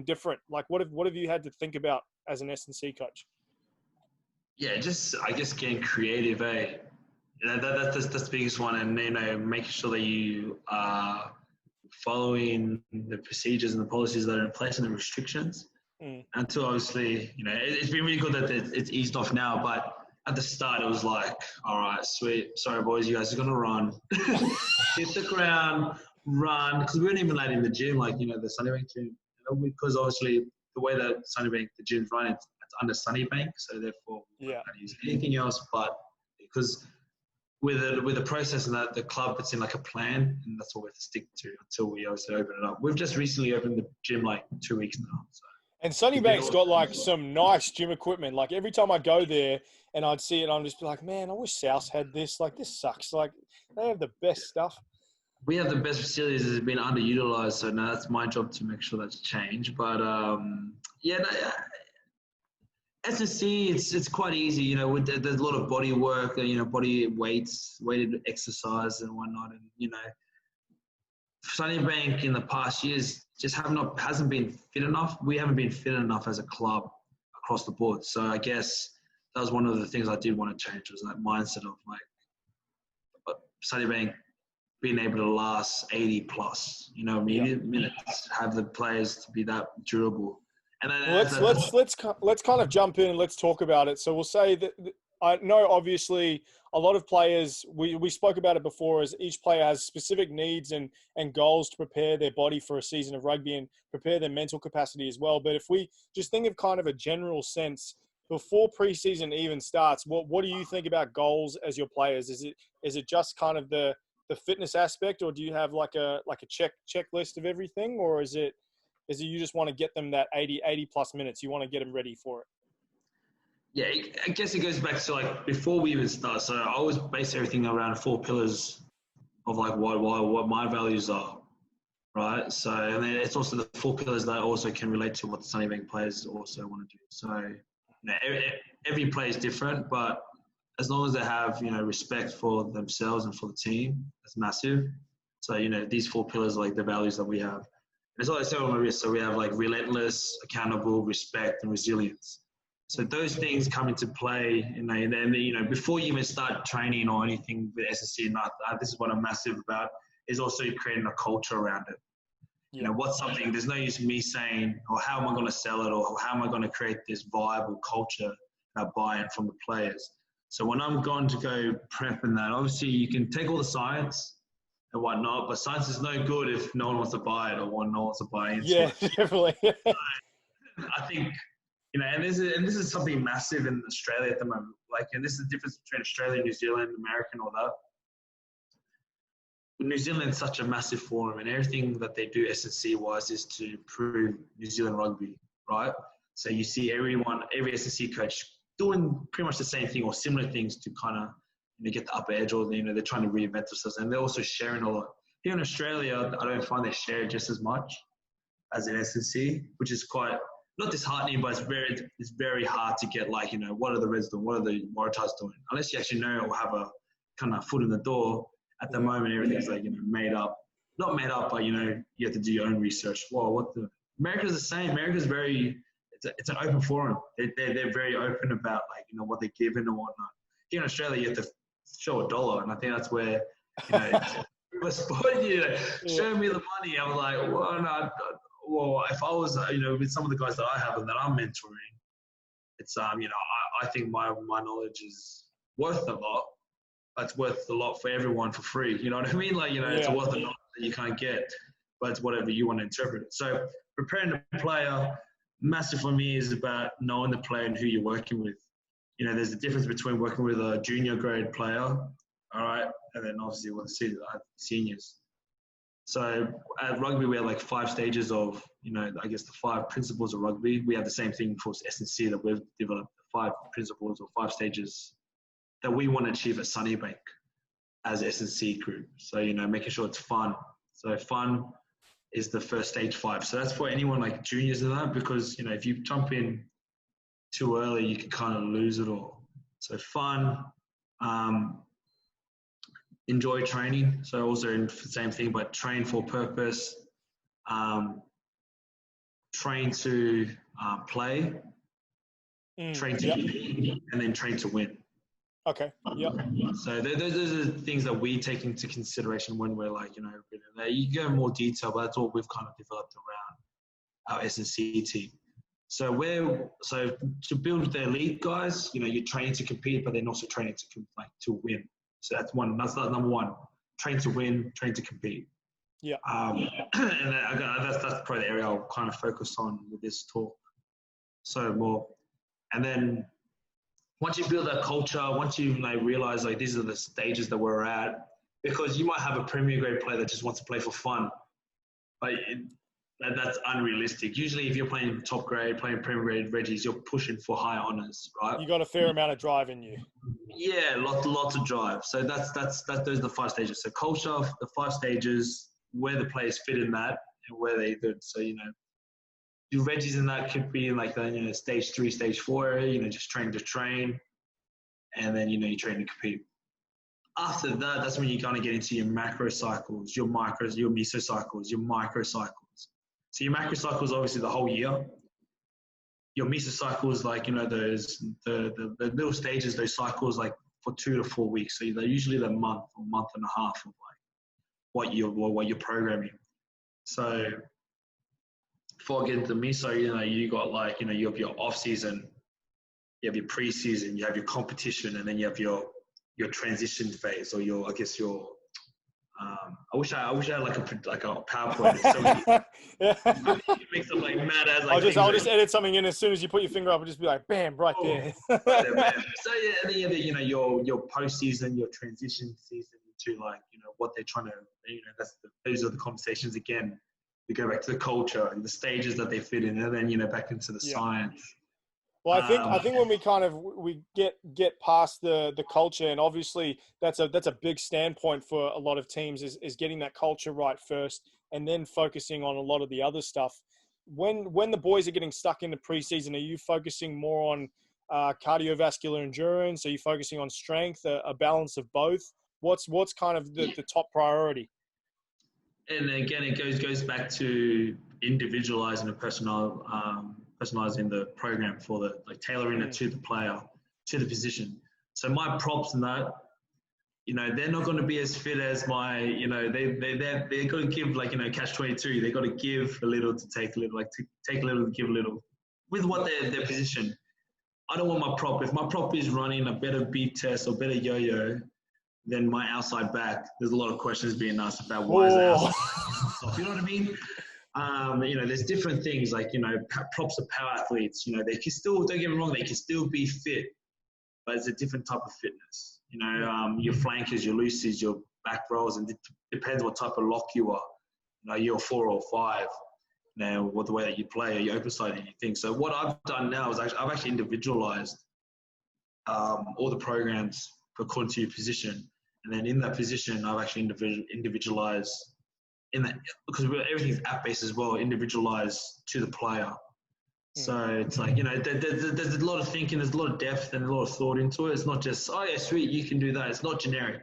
Speaker 1: different? What have you had to think about as an S&C coach?
Speaker 2: Yeah, just I guess getting creative, eh? That's the biggest one, and making sure that you are following the procedures and the policies that are in place and the restrictions. Until obviously, it's been really good that it's eased off now, but at the start it was like, all right, sweet, sorry boys, you guys are gonna run, hit the ground, run, because we weren't even allowed in the gym, the Sunnybank gym, because obviously the way that Sunnybank the gym's run, it's under Sunnybank, so therefore we can't use anything else, but because with the process and that the club, it's in a plan, and that's what we have to stick to until we also open it up. We've just recently opened the gym 2 weeks now. So.
Speaker 1: And Sunnybank's got some nice gym equipment. Every time I go there and I'd see it, I'm just like, man, I wish South had this. This sucks. They have the best stuff.
Speaker 2: We have the best facilities. It's been underutilized, so now that's my job to make sure that's changed. But SSC, it's quite easy, you know, there's a lot of body work, you know, body weights, weighted exercise and whatnot. And, you know, Sunnybank in the past years just hasn't been fit enough. We haven't been fit enough as a club across the board. So I guess that was one of the things I did want to change, was that mindset of like Sunnybank being able to last 80 plus, you know, minutes, have the players to be that durable. And then
Speaker 1: let's kind of jump in and let's talk about it. So we'll say that I know obviously a lot of players, we spoke about it before, as each player has specific needs and goals to prepare their body for a season of rugby and prepare their mental capacity as well. But if we just think of kind of a general sense before preseason even starts, what do you think about goals as your players? Is it just kind of the fitness aspect, or do you have like a checklist of everything, or is it you just want to get them that 80 plus minutes? You want to get them ready for it?
Speaker 2: Yeah, I guess it goes back to like before we even start. So I always base everything around 4 pillars of like what my values are, right? So, and then it's also the 4 pillars that also can relate to what the Sunnybank players also want to do. So, you know, every player is different, but as long as they have, you know, respect for themselves and for the team, that's massive. So, you know, these 4 pillars are like the values that we have. And it's like I said on my wrist. So we have like relentless, accountable, respect, and resilience. So those things come into play, and then, you know, before you even start training or anything with SSC, and this is what I'm massive about, is also creating a culture around it. You know, what's something, there's no use me saying, or how am I going to sell it, or how am I going to create this viable culture, buy-in from the players. So when I'm going to go prep and that, obviously you can take all the science and whatnot, but science is no good if no one wants to buy it or no one wants to buy into it.
Speaker 1: Yeah, definitely.
Speaker 2: I think, you know, and this is something massive in Australia at the moment. Like, and this is the difference between Australia, New Zealand, America, and all that. New Zealand's such a massive forum, and everything that they do SSC-wise is to improve New Zealand rugby, right? So you see every SSC coach doing pretty much the same thing or similar things to kind of, you know, get the upper edge, or, you know, they're trying to reinvent themselves, and they're also sharing a lot. Here in Australia, I don't find they share just as much as in SSC, which is quite not disheartening, but it's very hard to get, like, you know, what are the Reds doing, what are the Waratahs doing, unless you actually know or have a kind of foot in the door. At the moment, everything's like, you know, not made up, but, you know, you have to do your own research. Well, America's the same. America's it's an open forum. They're very open about, like, you know, what they're given and whatnot. Here in Australia, you have to show $1, and I think that's where, you know, show me the money. I'm like, well, no, well, if I was, you know, with some of the guys that I have and that I'm mentoring, it's, you know, I think my knowledge is worth a lot. It's worth a lot for everyone for free. You know what I mean? Like, you know, it's worth a lot that you can't get, but it's whatever you want to interpret it. So preparing the player, massive for me, is about knowing the player and who you're working with. You know, there's a difference between working with a junior grade player, all right, and then obviously with the seniors. So at rugby, we have like 5 stages of, you know, I guess the 5 principles of rugby. We have the same thing for SNC, that we've developed 5 principles or 5 stages that we want to achieve at Sunnybank as SNC group. So, you know, making sure it's fun. So fun is the first stage 5. So that's for anyone like juniors and that, because, you know, if you jump in too early, you can kind of lose it all. So fun, enjoy training. So also in the same thing, but train for purpose, train to play, train to compete, and then train to win.
Speaker 1: Okay. Yep.
Speaker 2: So those are the things that we take into consideration when we're, like, you know, you go in more detail, but that's all we've kind of developed around our SNC team. So to build the elite guys, you know, you're training to compete, but then also training to win. So that's number 1. Train to win, train to compete.
Speaker 1: Yeah.
Speaker 2: And that's probably the area I'll kind of focus on with this talk. So more, and then once you build that culture, once you, like, realize, like, these are the stages that we're at, because you might have a premier grade player that just wants to play for fun, but that's unrealistic. Usually, if you're playing top grade, playing premier grade Reggies, you're pushing for high honors, right?
Speaker 1: You got a fair amount of drive in you.
Speaker 2: Yeah, lots of drive. So those are the 5 stages. So culture, the 5 stages, where the players fit in that, and where they do. So, you know, your veggies in that could be like the stage 3, stage 4, just train to train, and then you train to compete. After that, that's when you kind of get into your macro cycles, your micros, your mesocycles, your microcycles. So your macro cycles obviously the whole year. Your mesocycles, like those the little stages, those cycles, like for 2 to 4 weeks. So they're usually the month or month and a half of like what you're programming. So before I get into meso, you got like you have your off season, you have your pre-season, you have your competition, and then you have your transition phase, or your I wish I had like a PowerPoint. So you make some like mad as like
Speaker 1: I'll just edit something in as soon as you put your finger up and just be like, bam, right there.
Speaker 2: Right there, bam. So yeah, and then you have your post-season, your transition season to like what they're trying to those are the conversations again. We go back to the culture and the stages that they fit in, and then back into the science.
Speaker 1: Well, I think when we get past the culture, and obviously that's a big standpoint for a lot of teams is getting that culture right first, and then focusing on a lot of the other stuff. When the boys are getting stuck in the preseason, are you focusing more on cardiovascular endurance? Are you focusing on strength? A balance of both? What's kind of the top priority?
Speaker 2: And again, it goes back to individualizing and personalizing the program for tailoring it to the player, to the position. So my props in that, they're not going to be as fit as my, they're going to give catch-22. They've got to give a little to take a little, to take a little to give a little with what their position. I don't want my prop. If my prop is running a better beat test or better yo-yo than my outside back, there's a lot of questions being asked about why is that outside. You know what I mean? There's different things like, props of power athletes, they can still, don't get me wrong, they can still be fit, but it's a different type of fitness. Your flankers, your loosies, your back rolls, and it depends what type of lock you are. You're 4 or 5. Now, what the way that you play, are you open sided, you think. So what I've done now is I've actually individualized all the programs according to your position. And then in that position, I've actually individualized in that, because everything's app-based as well, individualized to the player. So it's like, there's a lot of thinking, there's a lot of depth and a lot of thought into it. It's not just, oh yeah, sweet, you can do that. It's not generic.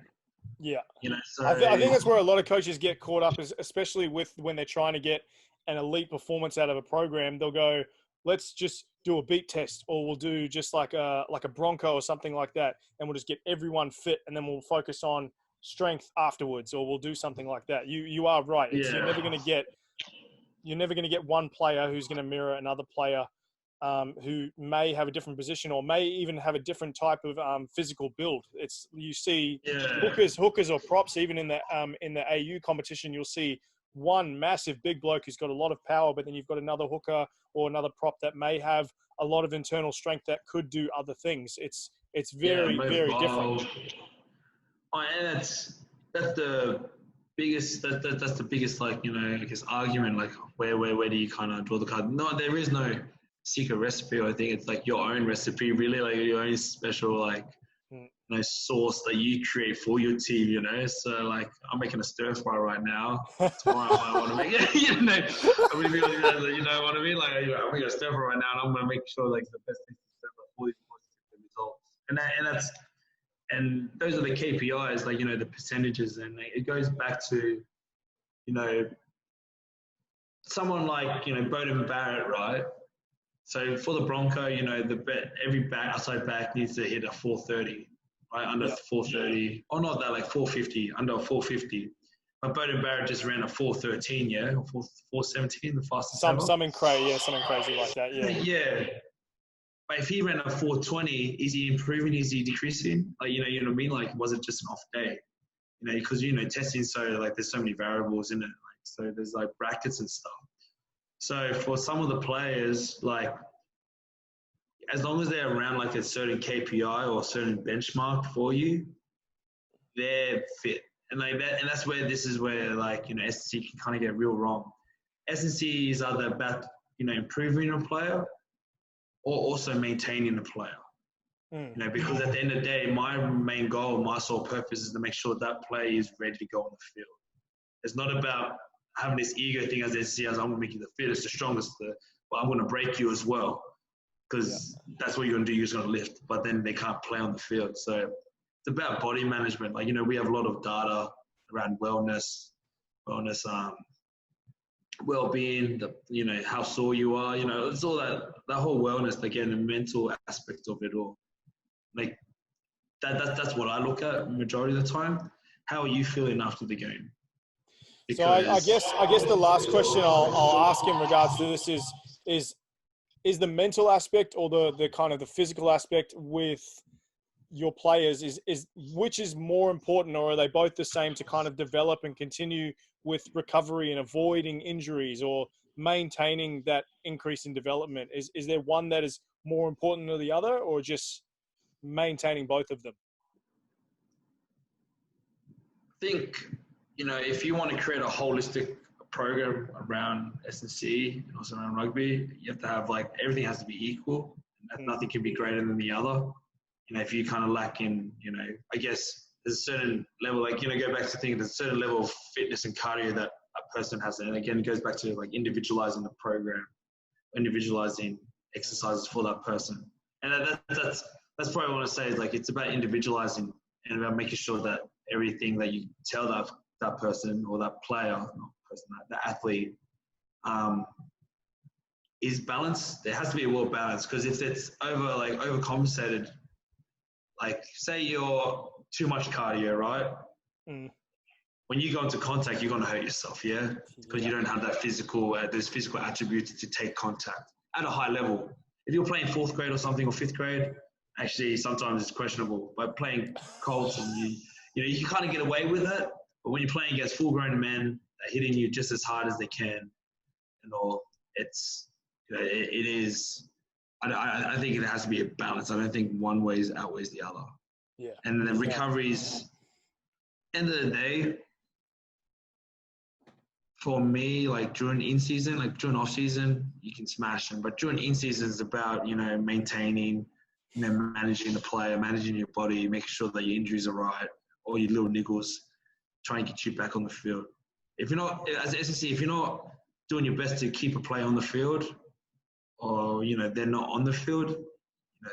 Speaker 1: Yeah.
Speaker 2: So
Speaker 1: I think that's where a lot of coaches get caught up, especially when they're trying to get an elite performance out of a program. They'll go, let's just do a beat test, or we'll do just like a Bronco or something like that, and we'll just get everyone fit, and then we'll focus on strength afterwards, or we'll do something like that. You are right. You're never going to get one player who's going to mirror another player who may have a different position or may even have a different type of physical build. You see hookers or props, even in the AU competition, you'll see one massive big bloke who's got a lot of power, but then you've got another hooker or another prop that may have a lot of internal strength that could do other things. It's very, very different.
Speaker 2: And that's the biggest that's the biggest I guess argument, like where do you kind of draw the card? No, there is no secret recipe. I think it's like your own recipe, really, like your own special sauce that you create for your team, So like I'm making a stir fry right now. Tomorrow I want to make it, I'm gonna be like that, you know what I mean? Like I'm making a stir fry right now, and I'm gonna make sure like the best thing to all these positive results. And those are the KPIs, like the percentages, and it goes back to someone like Beauden Barrett, right? So for the Bronco, every outside back needs to hit a 430. Right, under 430, or not that, like 450, under 450. But Beauden Barrett just ran a 413, or 417, the fastest ever.
Speaker 1: Something crazy like that,
Speaker 2: Yeah. But if he ran a 420, is he improving? Is he decreasing? Like, you know what I mean? Like, was it just an off day? Because testing, so like there's so many variables in it. Like, so there's like brackets and stuff. So for some of the players, like, as long as they're around like a certain KPI or a certain benchmark for you, they're fit. And like that, and that's where S&C can kind of get real wrong. S&C is either about, improving a player or also maintaining a player. Because at the end of the day, my main goal, my sole purpose is to make sure that player is ready to go on the field. It's not about having this ego thing as S&C, as I'm going to make you the fittest, the strongest, well, I'm going to break you as well, because that's what you're going to do. You're just going to lift, but then they can't play on the field. So it's about body management. Like, we have a lot of data around wellness, well-being, how sore you are, it's all that whole wellness, again, the mental aspect of it all. Like that's what I look at majority of the time. How are you feeling after the game?
Speaker 1: Because so I guess the last question I'll ask in regards to this is the mental aspect or the kind of the physical aspect with your players is which is more important, or are they both the same to kind of develop and continue with recovery and avoiding injuries or maintaining that increase in development? Is there one that is more important than the other, or just maintaining both of them?
Speaker 2: I think, if you want to create a holistic program around S&C and also around rugby, you have to have everything has to be equal. Nothing can be greater than the other. If you kind of lack in, I guess there's a certain level, go back to thinking there's a certain level of fitness and cardio that a person has. And again, it goes back to individualizing the program, individualizing exercises for that person. And that's probably what I want to say is it's about individualizing and about making sure that everything that you tell that person or that player, not person, the athlete, is balanced. There has to be a well balance, because if it's overcompensated, say you're too much cardio, right? Mm. When you go into contact, you're going to hurt yourself, yeah? Because you don't have that those physical attributes to take contact at a high level. If you're playing 4th grade or something, or 5th grade, actually sometimes it's questionable. But playing Colts, and you can kind of get away with it. But when you're playing against full-grown men, they're hitting you just as hard as they can, and all, it is. I think it has to be a balance. I don't think one way outweighs the other.
Speaker 1: Yeah.
Speaker 2: And the recoveries, end of the day, for me, during in-season, during off-season, you can smash them. But during in-season, it's about, maintaining, managing the player, managing your body, making sure that your injuries are right, or your little niggles, try and get you back on the field. If you're not, as S&C, if you're not doing your best to keep a player on the field, or, they're not on the field,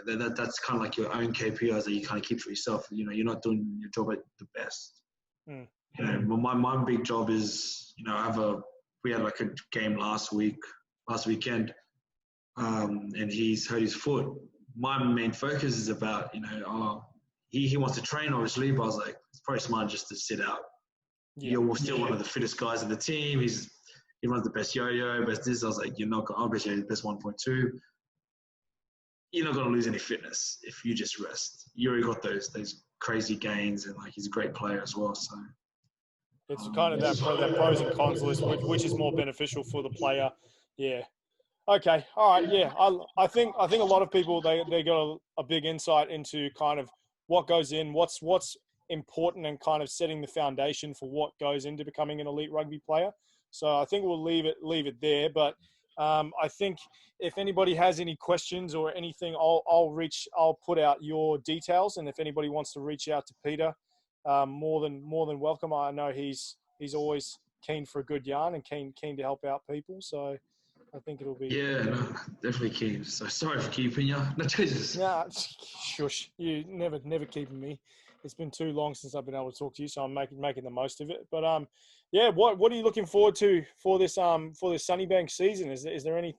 Speaker 2: that's kind of your own KPIs that you kind of keep for yourself. You're not doing your job at the best. Mm. My big job is, we had a game last weekend, and he's hurt his foot. My main focus is about, he wants to train, obviously, but I was like, it's probably smart just to sit out. Yeah. You're still one of the fittest guys in the team. He runs the best yo-yo, best this. I was like, I'll bet you the best 1.2. You're not going to lose any fitness if you just rest. You already got those crazy gains, and he's a great player as well. So
Speaker 1: it's kind of that pros and cons list, which is more beneficial for the player. Yeah. Okay. All right. Yeah. I think a lot of people they got a big insight into kind of what goes in, what's important, and kind of setting the foundation for what goes into becoming an elite rugby player. So I think we'll leave it there. But I think if anybody has any questions or anything, I'll put out your details, and if anybody wants to reach out to Peter, more than welcome. I know he's always keen for a good yarn and keen to help out people. So I think it'll be.
Speaker 2: Yeah, no, definitely keen. So sorry for keeping you. No, Jesus.
Speaker 1: Nah, shush. You never keeping me. It's been too long since I've been able to talk to you, so I'm making the most of it. But yeah, what are you looking forward to for this Sunnybank season? Is there any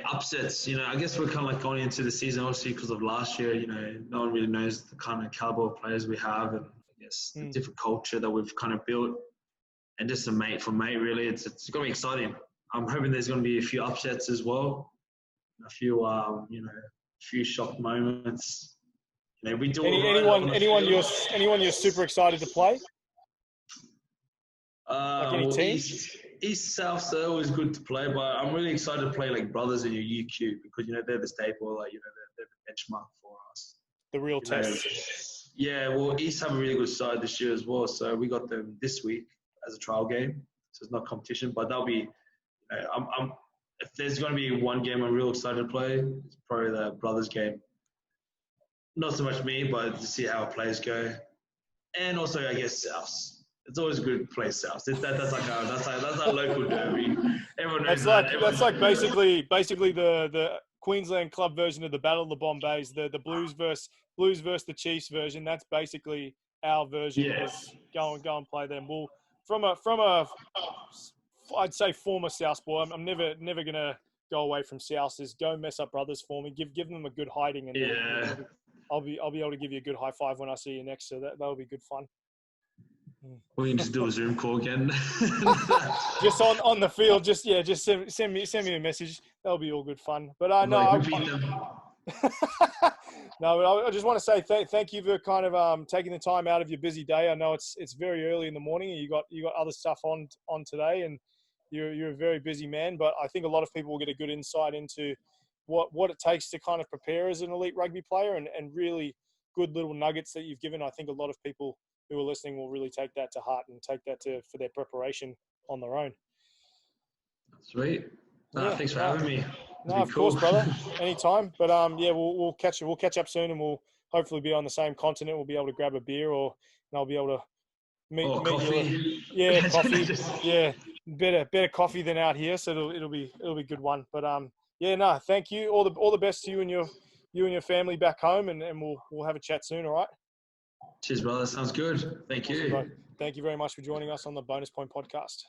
Speaker 2: upsets? I guess we're kind of going into the season obviously because of last year. No one really knows the kind of caliber of players we have, and I guess the different culture that we've kind of built, and just a mate for mate really. It's going to be exciting. I'm hoping there's going to be a few upsets as well, a few few shock moments. We do
Speaker 1: anyone you're super excited to play? Any teams?
Speaker 2: East South are always good to play, but I'm really excited to play brothers in your UQ because they're the staple, they're the benchmark for us.
Speaker 1: The real test.
Speaker 2: Yeah, well, East have a really good side this year as well, so we got them this week as a trial game, so it's not competition, but that'll be. If there's going to be one game I'm real excited to play, it's probably the brothers game. Not so much me, but to see how players go. And also, I guess, Souths. It's always a good place, South. That's our local derby. Everyone knows
Speaker 1: That's like basically the Queensland club version of the Battle of the Bombays, the Blues versus the Chiefs version. That's basically our version.
Speaker 2: Yeah.
Speaker 1: Is go and play them. Well, from a I'd say former South boy. I'm never gonna go away from South. Is go mess up brothers for me. Give them a good hiding, and
Speaker 2: Yeah.
Speaker 1: I'll be able to give you a good high five when I see you next. So that'll be good fun.
Speaker 2: We can just do a Zoom call again.
Speaker 1: Just on the field, just send me a message. That'll be all good fun. But no, I just want to say thank you for kind of taking the time out of your busy day. I know it's very early in the morning, and you got other stuff on today, and you're a very busy man. But I think a lot of people will get a good insight into what it takes to kind of prepare as an elite rugby player, and really good little nuggets that you've given. I think a lot of people who are listening will really take that to heart and take that for their preparation on their own.
Speaker 2: Sweet. Thanks for having me.
Speaker 1: No, of course, brother. Anytime. But we'll catch up soon, and we'll hopefully be on the same continent. We'll be able to grab a beer, and I'll be able to meet
Speaker 2: coffee.
Speaker 1: You. Yeah, coffee. Yeah, better coffee than out here, so it'll be a good one. But thank you. All the best to you and your family back home, and we'll have a chat soon. All right.
Speaker 2: Cheers, brother. Sounds good. Thank you.
Speaker 1: Thank you very much for joining us on the Bonus Point Podcast.